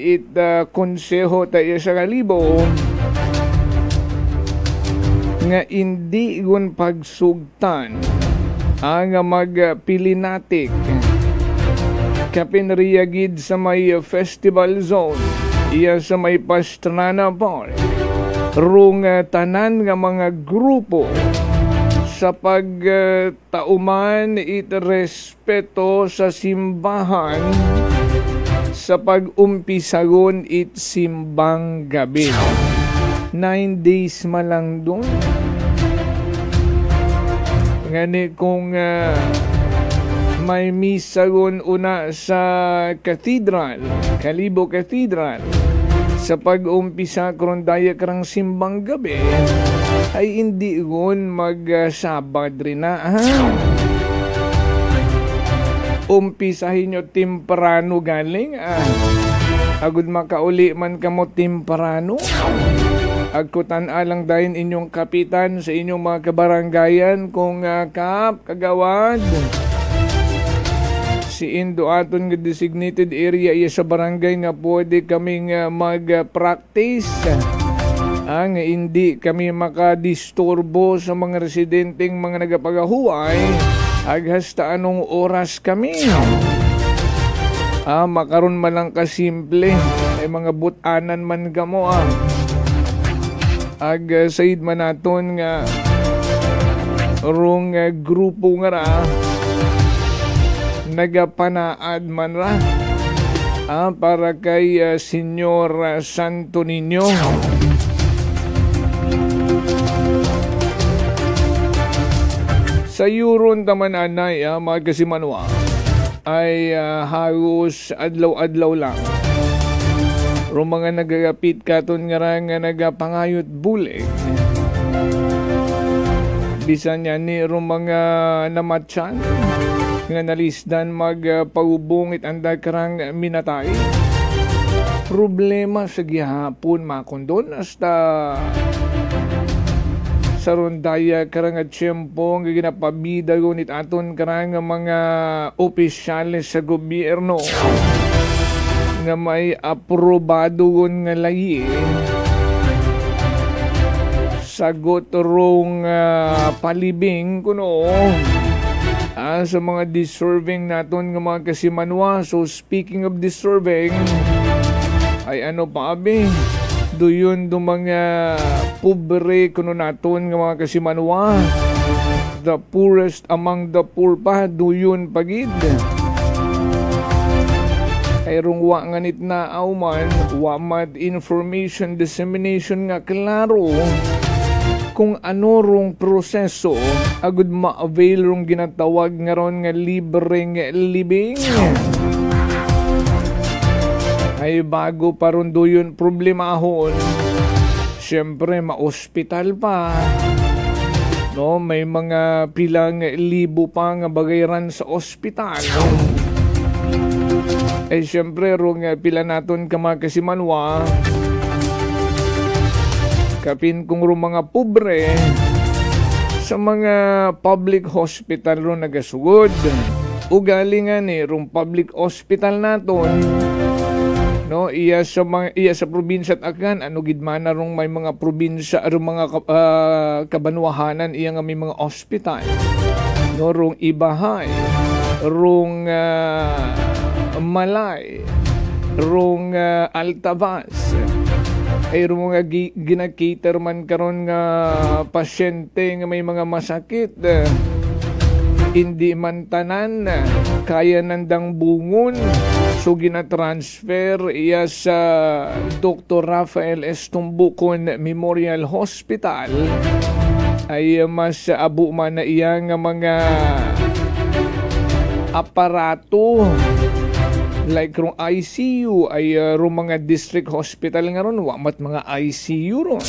konseho tayo sa Kalibo, nga hindi gun pagsugtan ang magpilinatik kapinriyagid sa may festival zone iya sa may Pastrana Park rung tanan nga mga grupo sa pagtauman respeto sa simbahan sa pag-umpisagon simbang gabi. 9 days malang doon. Ngani kung may misagon una sa Cathedral, Kalibo Cathedral, sa pag-umpisa karon daya karang simbang gabi, ay hindi gon mag-Sabad rin na. Umpisahin nyo temprano galing. Agud makauli man kamo temprano. Agkutan alang dahin inyong kapitan sa inyong mga kabaranggayan kung kagawad si Indo aton nga designated area iya sa barangay nga pwede kaming mag-practice nga hindi kami makadisturbo sa mga residenteng mga nagapagahuay aghasta anong oras kami. Makaroon man lang kasimple ay mga butanan man gamo said man naton nga rong grupo nga ra nagapanaad man ra para kay Senyor Santo Niño. Sa yuron taman anay mga kasimanwa ay halos adlaw-adlaw lang. Rong mga nagagapit katon nga nagapangayot bulig. Bisan niya ni rong mga namatsan nga nalisdan magpaubungit anda karang minatay. Problema sa gihapon makondon hasta sa rondaya karang tiyempo nga ginapabida gunit aton karang mga opisyales sa gobyerno nga may aprobado nga layi sagot rong palibing kuno sa mga deserving naton nga mga kasimanwa. So speaking of deserving, ay ay ano pa abi, doon do mga pobre kuno naton nga mga kasimanwa, the poorest among the poor pa, doon pagid. Ay rung wa nga nit na man, wa mad information dissemination nga klaro kung ano rong proseso agud ma-avail rong ginatawag nga ron nga libreng libing. Ay bago pa ron doon problemahon, syempre ma-ospital pa. No, may mga pilang libo pa nga bagayaran sa ospital. Eh syempre rong pila naton ka mga kasimanwa, kapin kung rong mga pobre sa mga public hospital ron nagasugod. Ugali nga ni rong public hospital naton, no, iya sa probinsya at akan ano gid man rong may mga probinsya rong mga kabanwahanan iya nga may mga hospital, no, rong Ibahay, rong Malay, rong Altabas, ay rong mga ginakater man karon nga pasyente nga may mga masakit, hindi man tanan kaya nandang bungon, so ginatransfer iya sa Dr. Rafael S. Tumbucon Memorial Hospital. Ay mas abo man na iya nga mga aparato like rong ICU, ay rong mga district hospital nga ron, wamat mga ICU ron.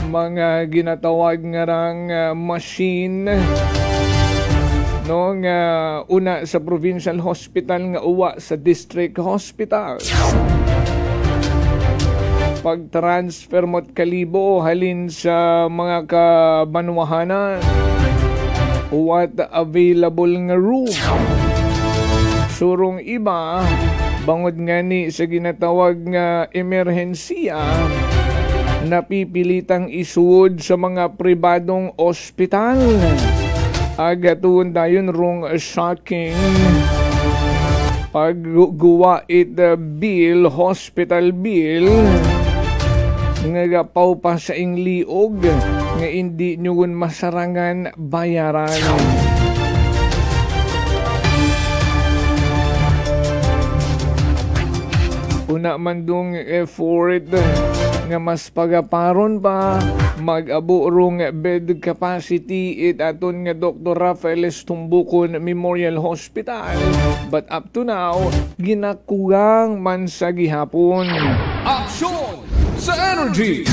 Mga ginatawag nga rang machine, no, nga una sa provincial hospital nga uwa sa district hospital. Pag-transfer mo't kalibo halin sa mga kabanwahanan, what available nga room. Surong iba, bangod nga ni sa ginatawag nga emerhensiya, napipilitang isuod sa mga pribadong ospital. Agatuon dayon rong shocking pagguwa it bill, hospital bill, nga gapaw pa sa ingliog nga hindi nyo masarangan bayaran. Una man dong effort nga mas pagaparon pa mag-abo rong bed capacity it aton nga Dr. Rafael S. Tumbucon Memorial Hospital, but up to now ginakugang man sa gihapon. Aksyon sa energy!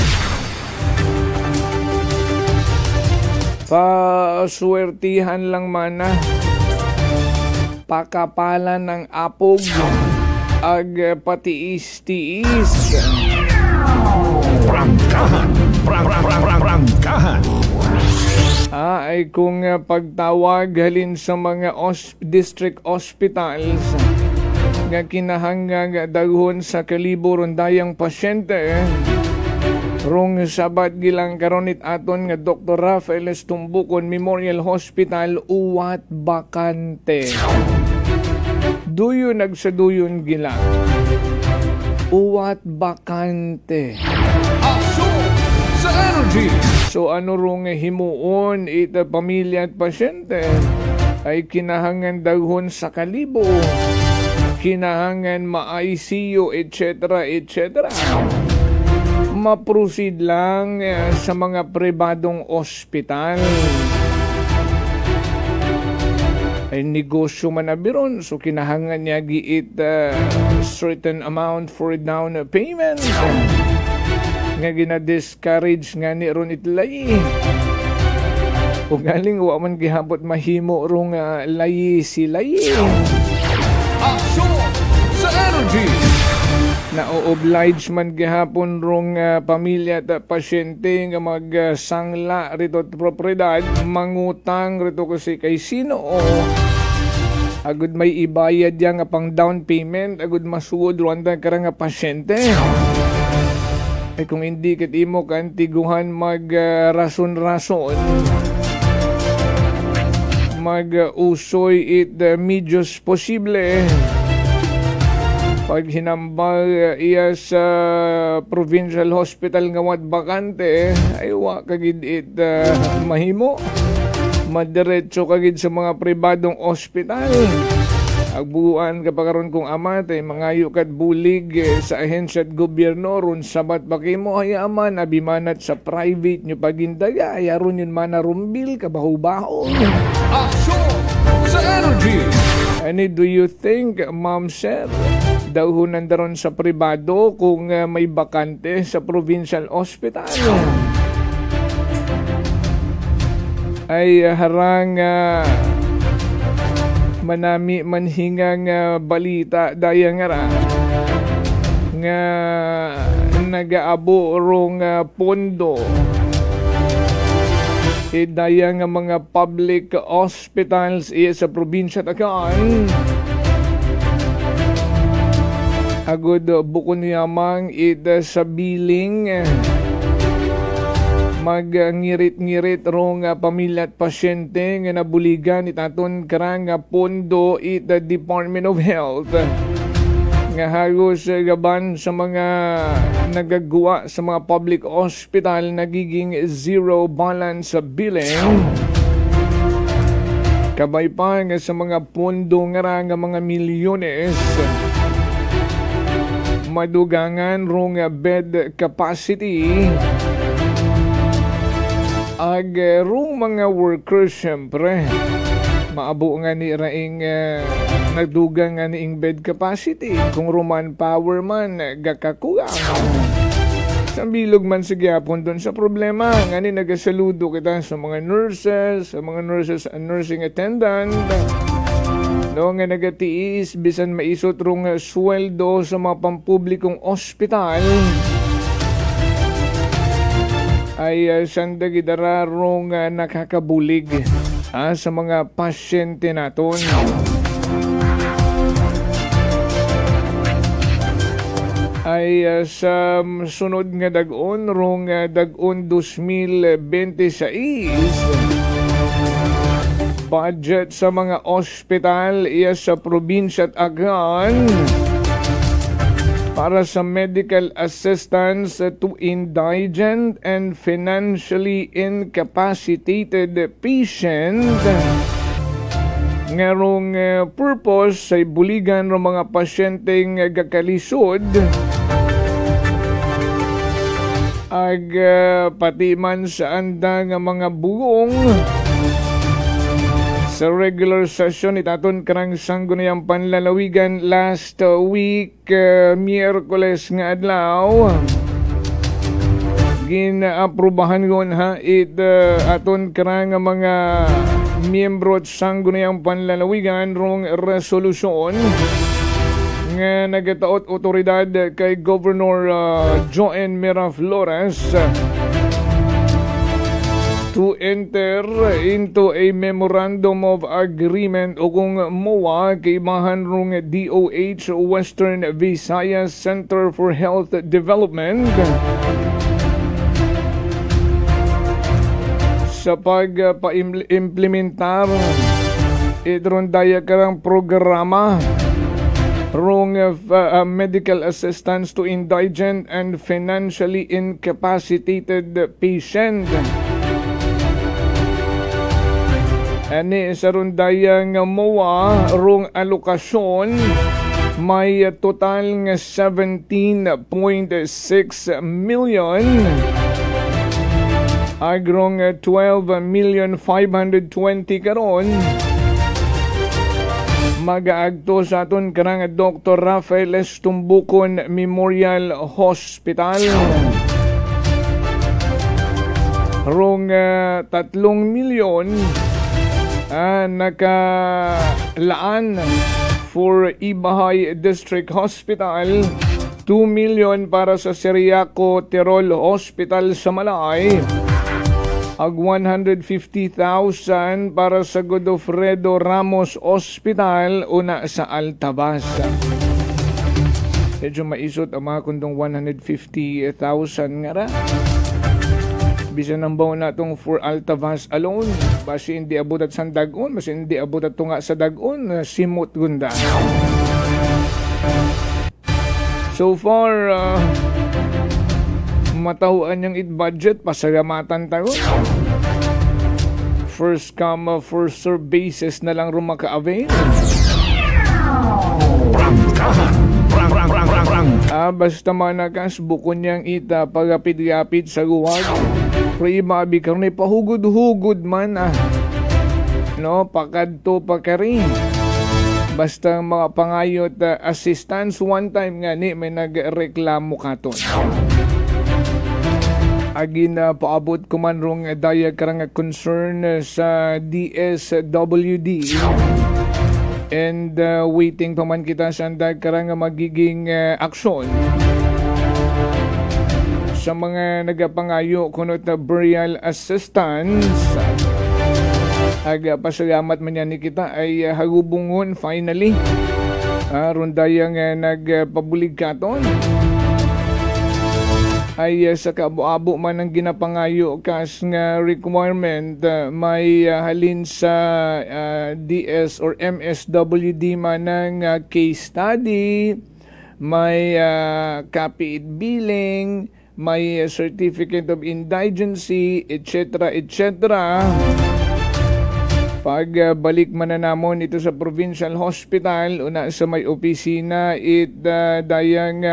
Paswertihan lang man na pakapalan ng apog ag patiis-tiis. Prangkahan! Prangkahan! Ay kung pagtawag halin sa mga district hospitals nga kinahanggang daghon sa kalibo rondayang pasyente, rong sabat gilang karonit aton nga Dr. Rafael S. Tumbucon Memorial Hospital uwat bakante. Duyon nagsaduyon gila. Uwat bakante. Aksyon sa energy! So ano rong himuon ita pamilya at pasyente ay kinahangan daghon sa kalibo, kinahangan ma-ICU, etc. etc. Ma-proceed lang sa mga pribadong ospital. Ay negosyo man abiron, so kinahangan niya giit certain amount for down payment. Nga gina-discourage nga ni ron itlayi. O galing wa man gihapot mahimo rong layi si layi. Aksyon sa energy! Na-oblige man gihapon rong pamilya at pasyente nga magsangla rito at propriedad, mangutang rito kasi kay sino o agud may ibayad yang pang down payment, agud masuod ruanda karang pasyente. Ay kung hindi kat imo kantiguhan mag-rason-rason, mag-usoy it medios posible, Pag hinambal iya sa provincial hospital nga wat bakante, ay wa kagid it mahimo. Madiretso kagid sa mga pribadong ospital. Agbuan ka pa karon kung amat ay mangayo kat bulig sa ahensya at gobyerno ron sabat bakimo hayaman abimanat sa private nyo pagindaya ayaron yun manarumbil kabaho-baho. Action sa energy! Any do you think, Ma'am Sir? Dahunan daron sa pribado kung may bakante sa provincial hospital. Ay harang manami manhingang balita daya nga nagaabo rong pondo daya nga mga public hospitals sa probinsya tagaan agud bukod niyamang sa billing magngirit-ngirit rong pamilya at pasyente nga nabuligan itaton karang pondo the Department of Health nga hagos gaban sa mga nagagawa sa mga public hospital nagiging zero balance sa billing kabay pa nga sa mga pondo nga mga milyones madugangan rong bed capacity rong mga workers syempre maabo nga ni raing nagdugang nga niing bed capacity kung Roman power man gakakuang sa bilog man sa gyapon doon sa problema nga ni nagasaludo kita sa mga nurses and nursing attendant no nga nagatiis bisan maisot rong sweldo sa mga pampublikong ospital ay sandagidararong nakakabulig sa mga pasyente naton. Ay sa sunod nga dag-on rong dag-on 2026 budget sa mga ospital sa probinsya at agan para sa medical assistance to indigent and financially incapacitated patient ngarong purpose sa buligan ng mga pasyenteng gakalisod ag pati man sa anda nga mga bugong sa regular session itaton karang sangguniang panlalawigan last week Miyerkules nga adlaw ginaaprubahan gon aton karang mga miyembro at sangguniang panlalawigan rong resolusyon nga nagataot otoridad kay Governor Joen Miraflores to enter into a memorandum of agreement o kung MOA kay imahan rong DOH Western Visayas Center for Health Development sa pagpa-implementar idron daya karang programa rong medical assistance to indigent and financially incapacitated patient. Ani sa rundayang MOA rong alokasyon may total nga 17.6 million agrong 12,520,000 karon mag-aagto sa aton karang Dr. Rafael Estumbukon Memorial Hospital rong 3 milyon nakalaan for Ibahay District Hospital, 2 million para sa Seriaco Tirol Hospital sa Malay, ag 150,000 para sa Godofredo Ramos Hospital una sa Altabas. Medyo maisot ang mga kundong 150,000 nga ra. Bisa nang baon na itong for Altavas alone. Basi hindi abot at sa dagon. Basi hindi abot at tunga sa dagon. Simot gunda. So far, matahuan niyang it-budget, pasalamatan tayo. First come, first serve basis na lang rumaka-avail. Basta manakas, bukon niyang ita, pagapid-yapid sa guwag. Prima, karne pahugod-hugod man no, pakadto pa ka rin. Basta mga pangayot assistance, one time nga ni may nagreklamo katon. Agin paabot ko man rong daya karang concern sa DSWD. And waiting pa man kita sa andag karang magiging aksyon sa mga nagapangayo kunot na burial assistance. Pasalamat man yan ni kita ay hagubungon finally. Rundayang nagpabulig katon ay sa kaabo-abo man ang ginapangayo kas nga requirement may halin sa DS or MSWD man ng case study, may copy it billing, may certificate of indigency, etc. etc. Pag balik man na namon ito sa provincial hospital, una sa may opisina, dayang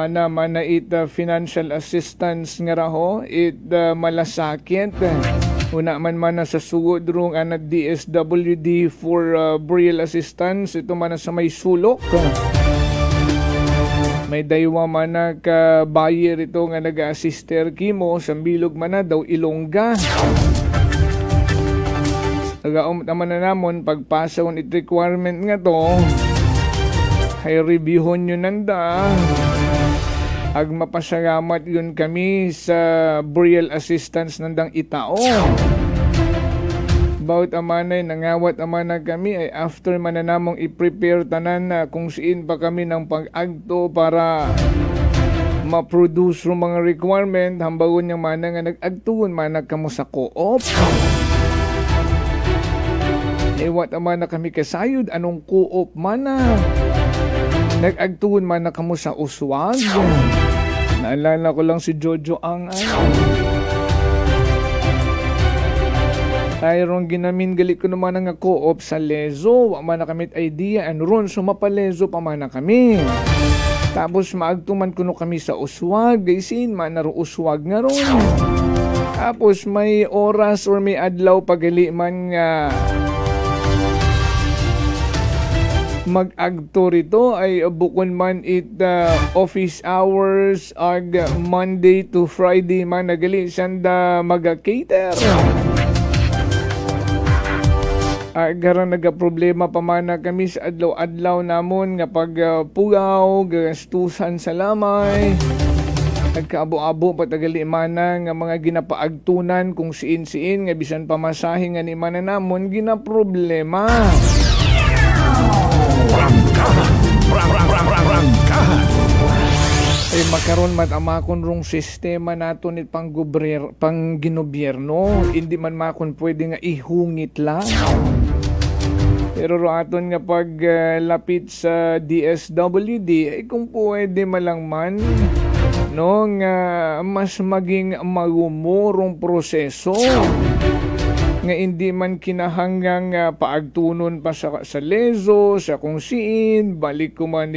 naman na financial assistance nga raho, malasakit. Una man na sa sugod rong anad DSWD for burial assistance, ito man sa may sulok. May daywa man na ka-buyer ito nga nag-assister kimo, sambilog man na daw Ilongga. Nagaumot naman na namon, pagpasaw it requirement nga to, ay reviewon nyo nanda. Ag mapasalamat yun kami sa burial assistance nandang itao. Bawat amanay, nangawat amana kami ay after man na namong i-prepare tanan na kung siin pa kami ng pag-agto para ma-produce yung mga requirement, hambagon yung mana nga nag-agtuon mana kamo sa co-op. Wat amana kami kasayod, anong co-op mana? Nag-agtuon man na kamo sa uswag. Naalala ko lang si Jojo ang Tayron ginamin gali ko naman nga co-op sa Lezo. Wa man na kamit idea and ron sumapalezo pa man na kami. Tapos maagtuman kuno kami sa uswag. Gaysin man na uswag nga ron. Tapos may oras or may adlaw pagali man nga mag-agto rito ay bukon man office hours ag Monday to Friday man nagali sanda mag-cater. Garang nagaproblema pa man na kami sa adlaw-adlaw namon nga pagpugaw, gastusan sa lamay. Nagkaabo-abo patagali man nga mga ginapaagtunan kung siin-siin nga bisan pamasahe nga ni man namon ginaproblema. Ay makaron matamakon rong sistema nato ni pang ginobyerno, hindi man makon pwede nga ihungit lang. Pero aton nga pag lapit sa DSWD ay kung pwede malangman no nga mas maging magumurong proseso nga hindi man kinahanggang paagtunon pa sa Lezo, sa kung siin, balik ko man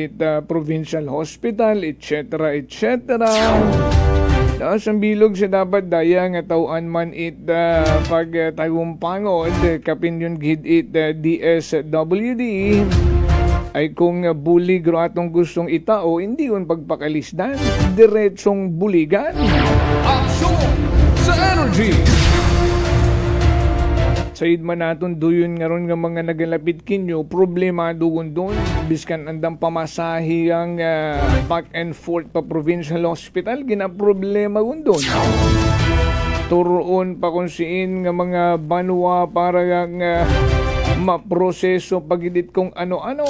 provincial hospital, etc. etc. Tapos ang bilog sa dapat daya nga tauan man pag tagumpangod, kapin yun gid DSWD, ay kung bulig ro atong gustong itao, hindi yun pagpakalisdan, diretsong buligan. Aksyon sa energy! Sayid man naton duyon nga ron nga mga nagalapit kinyo, problema doon doon. Biskan andang pamasahi ang back and forth pa provincial hospital, ginaproblema doon. Turoon pa kung siin nga mga banwa para nga maproseso pagidit kung ano-ano.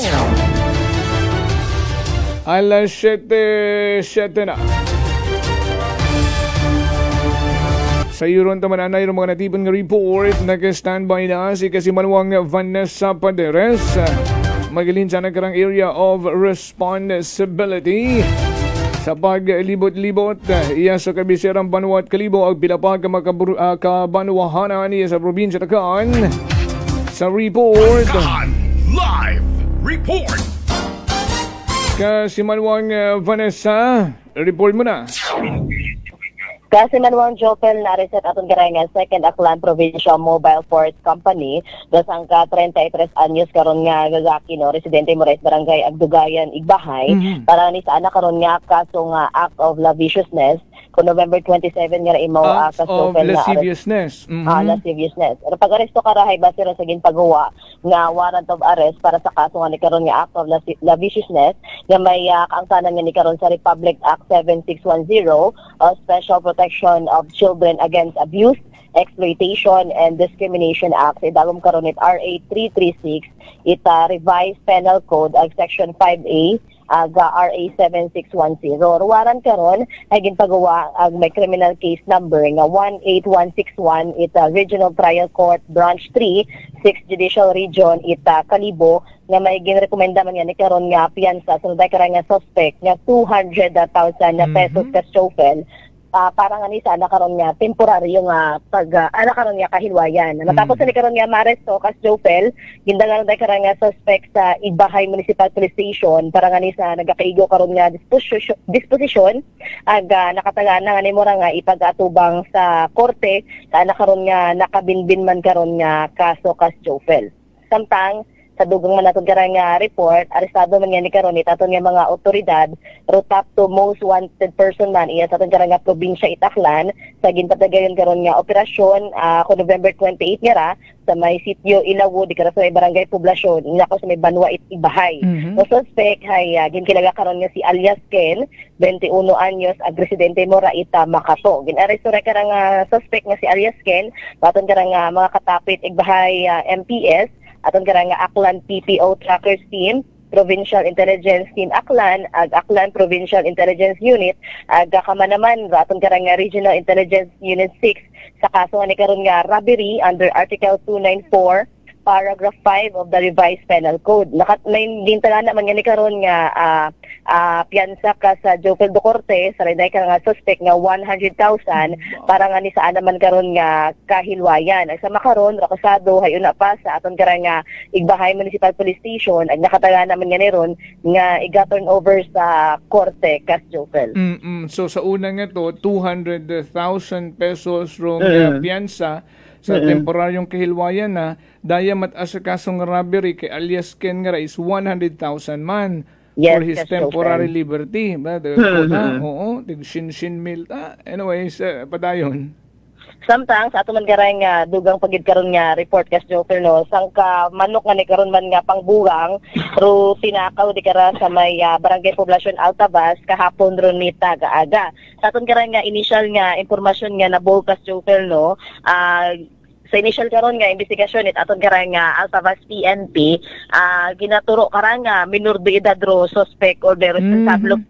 Alas 7 na. Sa iyo ron tamananay ng mga natipon nga report, nag-standby na si Kasimanwang Vanessa Paderes. Magaling sa nagkarang area of responsibility. Sa paglibot-libot, iya sa kabiserang Banwa at Kalibo ang pinapag kabanwahanan niya sa probinsya Takan. Sa report, Live Report! Kasimanwang Vanessa, report mo na. Kasimanwang Jopel nariset atong garangan Second Aklan Provincial Mobile Force Company dasang ka 33 anyos karon nga gagaki no residente mo res barangay Agdugayan Igbahay para ni sa anak karon nga kaso nga act of lasciviousness ko November 27 nga imo Acts of lasciviousness. Lasciviousness. Pero pag-aresto karahay base ra sa ginpagawa nga warrant of arrest para sa kaso nga ni karon nga act of lasciviousness nga may kaangtanan nga ni karon sa Republic Act 7610 Special Protection of Children Against Abuse, Exploitation and Discrimination Act sa idagom karon it RA 336 ita revised penal code ag section 5A aga RA 7610. Ruwaran karon ay ginpagawa ag may criminal case number nga 18161 ita Regional Trial Court Branch 3 6th Judicial Region ita Kalibo nga may ginrekomenda man yan ni karon nga piyansa sa karang nga suspect nga 200,000 na pesos ka Chofel. Para nga ni sana karon nga temporary yung ana karon nga kahilwayan. Matapos ni karon nga maresto kas Jofel, gindagan day karon nga suspect sa Igbahay Municipal Police Station para nga ni sa nagakaigo karon nga disposition ag nakatagan na nga nimo ra nga ipag-atubang sa korte sa ana karon nga nakabinbin man karon nga kaso kas Jofel. Samtang sa dugang man naton karang nga report, arestado man nga ni karon itaton nga mga otoridad, top to most wanted person man iya sa aton karang nga probinsya Itaklan sa ginpatagayon karon nga operasyon ko November 28 nga ra sa may sitio Ilawo di kara sa may barangay poblasyon inako sa may Banwa Igbahay. No suspect hay ginkilaga karon nga si alias Ken 21 anyos ag residente mo ra ita Makato. Ginaresto ra karang suspect nga si alias Ken baton karang mga katapit Igbahay MPS aton karang nga Aklan PPO Trackers Team, Provincial Intelligence Team Aklan, ag Aklan Provincial Intelligence Unit, ag kamanaman aton karang nga Regional Intelligence Unit 6 sa kaso nga ni karon nga robbery under Article 294 Paragraph 5 of the Revised Penal Code. May gintalan naman nga ni karon nga piyansa ka sa Jofel Ducorte sa riday ka nga suspect nga 100,000 para nga ni saan naman karon nga kahilwayan. Ang sama karon rakasado hayuna pa sa aton karang nga Igbahay Municipal Police Station ag nakataga naman nga ni ron nga iga-turn over sa korte kas Jofel. So sa una nga to 200,000 pesos rong piyansa sa temporaryong kahilwayan na daya mataas sa kasong robbery kay alias Ken nga is 100,000 man for his temporary liberty. Oo, tig-shin mil. Anyways, padayon. Samtang sa ato man garang nga dugang pagid karon nga report kas Jofel no sangka manok nga ni karon man nga pangbugang ro tinakaw di kara sa may barangay poblasyon Altabas kahapon ron ni aga. Sa aton garang nga initial nga impormasyon nga nabuo kas Jofel no sa initial karon nga investigasyon it aton karang nga Altabas PNP ginaturo karang nga minor de edad ro suspect or the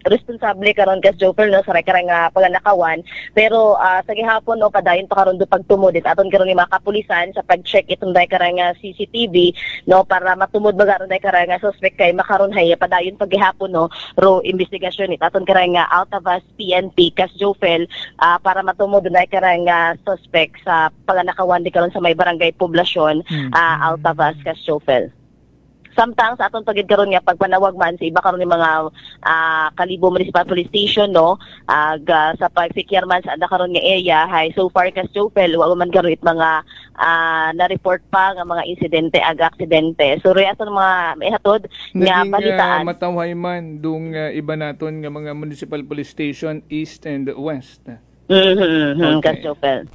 responsable karon kas Jofel no sa karang nga paganakawan pero sa gihapon no padayon pa karon do pagtumod it aton karon nga mga kapulisan sa pag-check itong day karang nga CCTV no para matumod bagaron day karang nga suspect kay makaron hay padayon pag gihapon no ro investigasyon it aton karang nga Altabas PNP kas Jofel para matumod day karang nga suspect sa paganakawan di sa may barangay poblasyon Altabas kas Jofel. Samtang sa aton pagid karon nga pagpanawag man sa iba karon ni mga Kalibo Municipal Police Station no sa pagsikir man sa karon nga area hay so far kas Jofel wa man karon it mga na-report pa nga mga insidente ag aksidente. So re aton mga maihatod nga balitaan matawhay man dung iba naton nga mga Municipal Police Station East and West. Kas Jofel.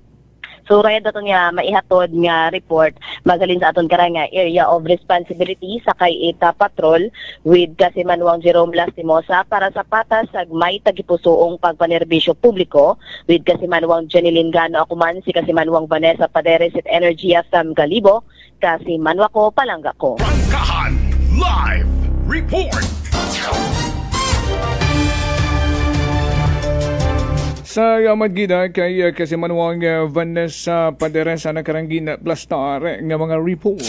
So raya daton nga maihatod nga report magalin sa aton karang nga area of responsibility sa kay ita patrol with Kasimanwang Jerome Lastimosa para sa patas ag may tagipusoong pagpanerbisyo publiko with Kasimanwang Jeneline Gano Akuman si Kasimanwang Vanessa Paderes at Energia from Kalibo Kasimanwa ko palangga ko. Rangkahan Live Report. Sa Madgida kay kasi manuang Vanessa Paderes na karanggin plastar nga mga report.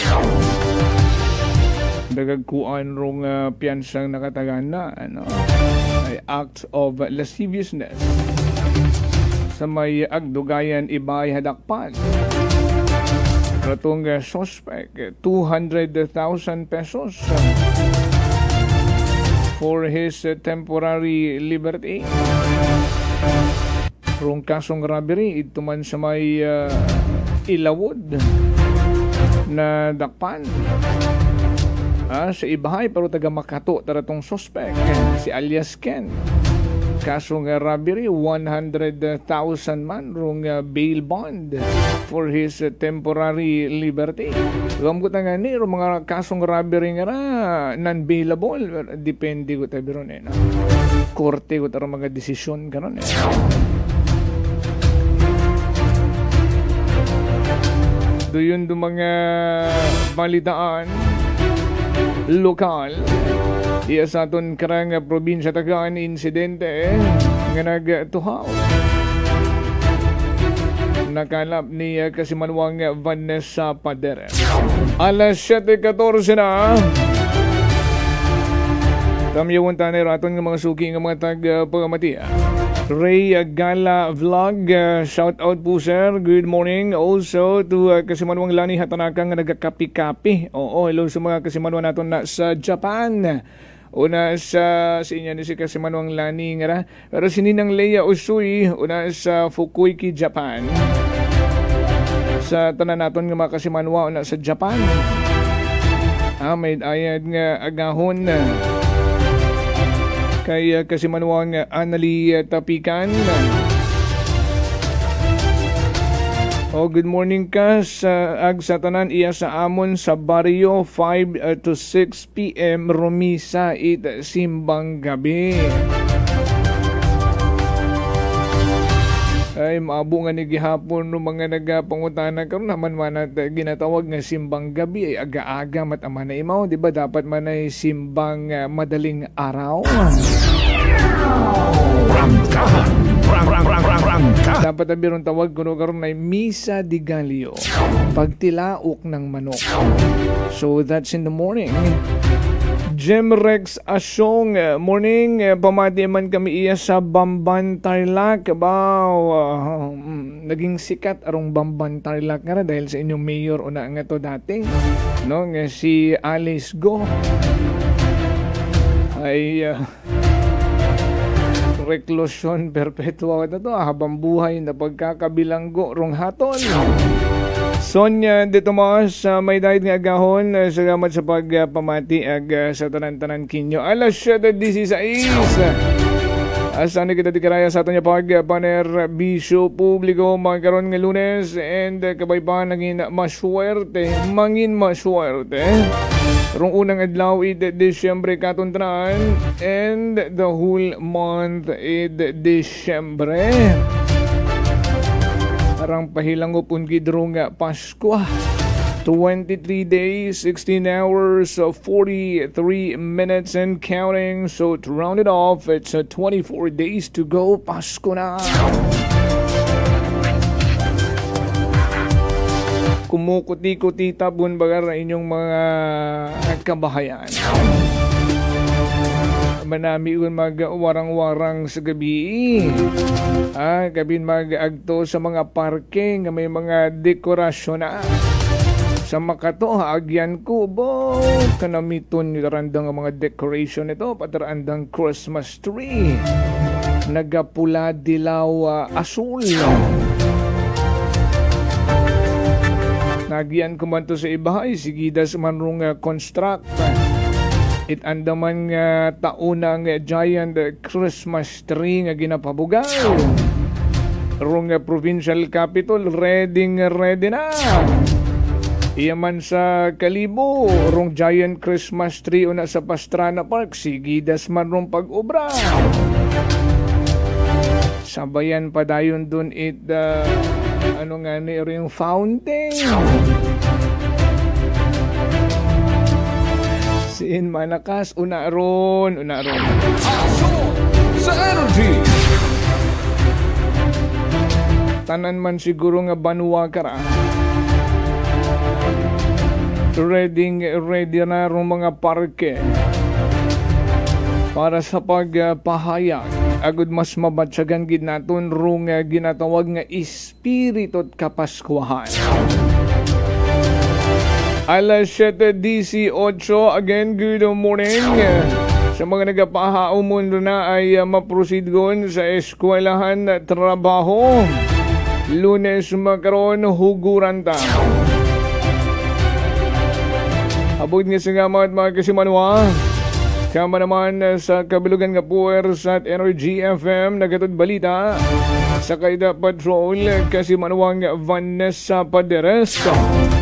Dagagkuan rong piyansang nakatagan na ay act of lasciviousness sa may agdugayan ibay hadakpan. Ratong suspect 200,000 pesos for his temporary liberty. Rong kasong robbery ito man sa may Ilawod na dakpan. Sa Ibahay pero taga Makato taratong suspect si alias Ken. Kasong robbery 100,000 man rong bail bond for his temporary liberty. Gam ko nga ni mga kasong robbery nga non-bailable depende ko tabi ron korte ko taro mga desisyon karon Doon do mga balitaan lokal iya sa aton karang probinsya tagaan insidente nga nagtuhaw nakalap ni Kasimanwang Vanessa Paderes. Alas 7:14 na tamyawon tanay raton nga mga suki nga mga tag-pagamati. Ray Gala Vlog, shout out po sir, good morning. Also to Kasimanwang Lani Hatanaka nga nagakapi-kapi. Oo, hello sa mga Kasimanwang naton na sa Japan. Una sa inyo ni si Kasimanwang Lani nga pero sininang Leia Usui, una sa Fukuoka, Japan. Sa tanan naton nga mga Kasimanwa una sa Japan. May ayad nga agahon kay Kasimanwang Anali Tapikan. Good morning ka sa agsatanan iya sa amon sa baryo 5 to 6 p.m. Romisa it simbang gabi. Ay maabo nga ni gihapon no mga nagapangutana karon naman man ginatawag nga simbang gabi ay aga-aga mat ama na imaw di ba dapat man ay simbang madaling araw. Dapat na birong tawag kuno karon ay Misa di Gallo, pagtilaok ng manok. So that's in the morning. Jem Rex Asyong, morning, pamati man kami iya sa Bamban Tarlac. Naging sikat arong Bamban Tarlac nga dahil sa inyong mayor una nga to dating no nga si Alice Go ay reklusyon perpetua na to habang buhay na pagkakabilanggo rong haton. Sonia de Tomas, may dahil nga agahon. Salamat sa pagpamati sa tanan-tanan kinyo. Alas 7:16. Asan kita dikaraya sa aton niya pagpaner bisyo publiko magkaroon ng Lunes and kabay pa naging maswerte. Mangin maswerte. Rong unang adlaw Disyembre katuntanan and the whole month Disyembre. Parang pahilang upon gidrong Pasko. 23 days, 16 hours, 43 minutes and counting. So to round it off, it's 24 days to go. Pasko na. Kumukuti-kuti tabon bagar na inyong mga kabahayan. Manami un mag-warang-warang sa gabi. Kabin mag-agto sa mga parking, may mga dekorasyon na. Sa Makato, agyan ko, kanamiton yung tarandang mga decoration ito, patarandang Christmas tree. Nagapula, dilaw, asul. Nagyan ko man to sa Ibahay, sigidas man rong construct. It andaman nga taunang giant Christmas tree nga ginapabugaw. Rong provincial capital, ready na. Iyaman sa Kalibo, rong giant Christmas tree una sa Pastrana Park, sigidas man rong pag-obra. Sabayan pa dayon dun yung fountain. Siin malakas, una ron. Aso sa energy. tanan man siguro nga banwa kara. Ready na rong mga parke para sa pagpahayag. Agud mas mabatsagan gid naton rong ginatawag nga espiritot kapaskuhan. Alas 7:18 again, good morning. Sa mga nagapahaumon na ay maproceed gon sa eskwelahan at trabaho. Lunes makaron huguran ta. Abot nga sa ngamat mga kasimanwa. Kama naman sa kabilugan nga puwersa at Energy FM nagatod balita sa Kaida Patrol kasimanwang Vanessa Paderes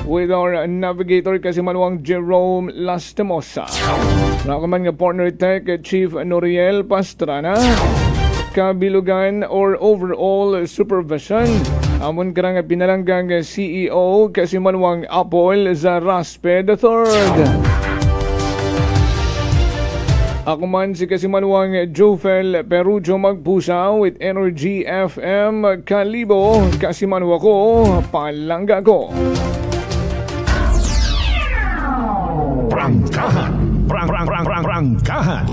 with our navigator kasimanwang Jerome Lastimosa. Nakaman nga partner tech Chief Noriel Pastrana. Kabilugan or overall supervision amon karang pinalanggang CEO kasimanwang Apple Zaraspe III. Ako man si kasimanwang Jofel Perujo Magpusa with Energy FM Kalibo. Kasimanwa ko, palangga ko. Prangkahan.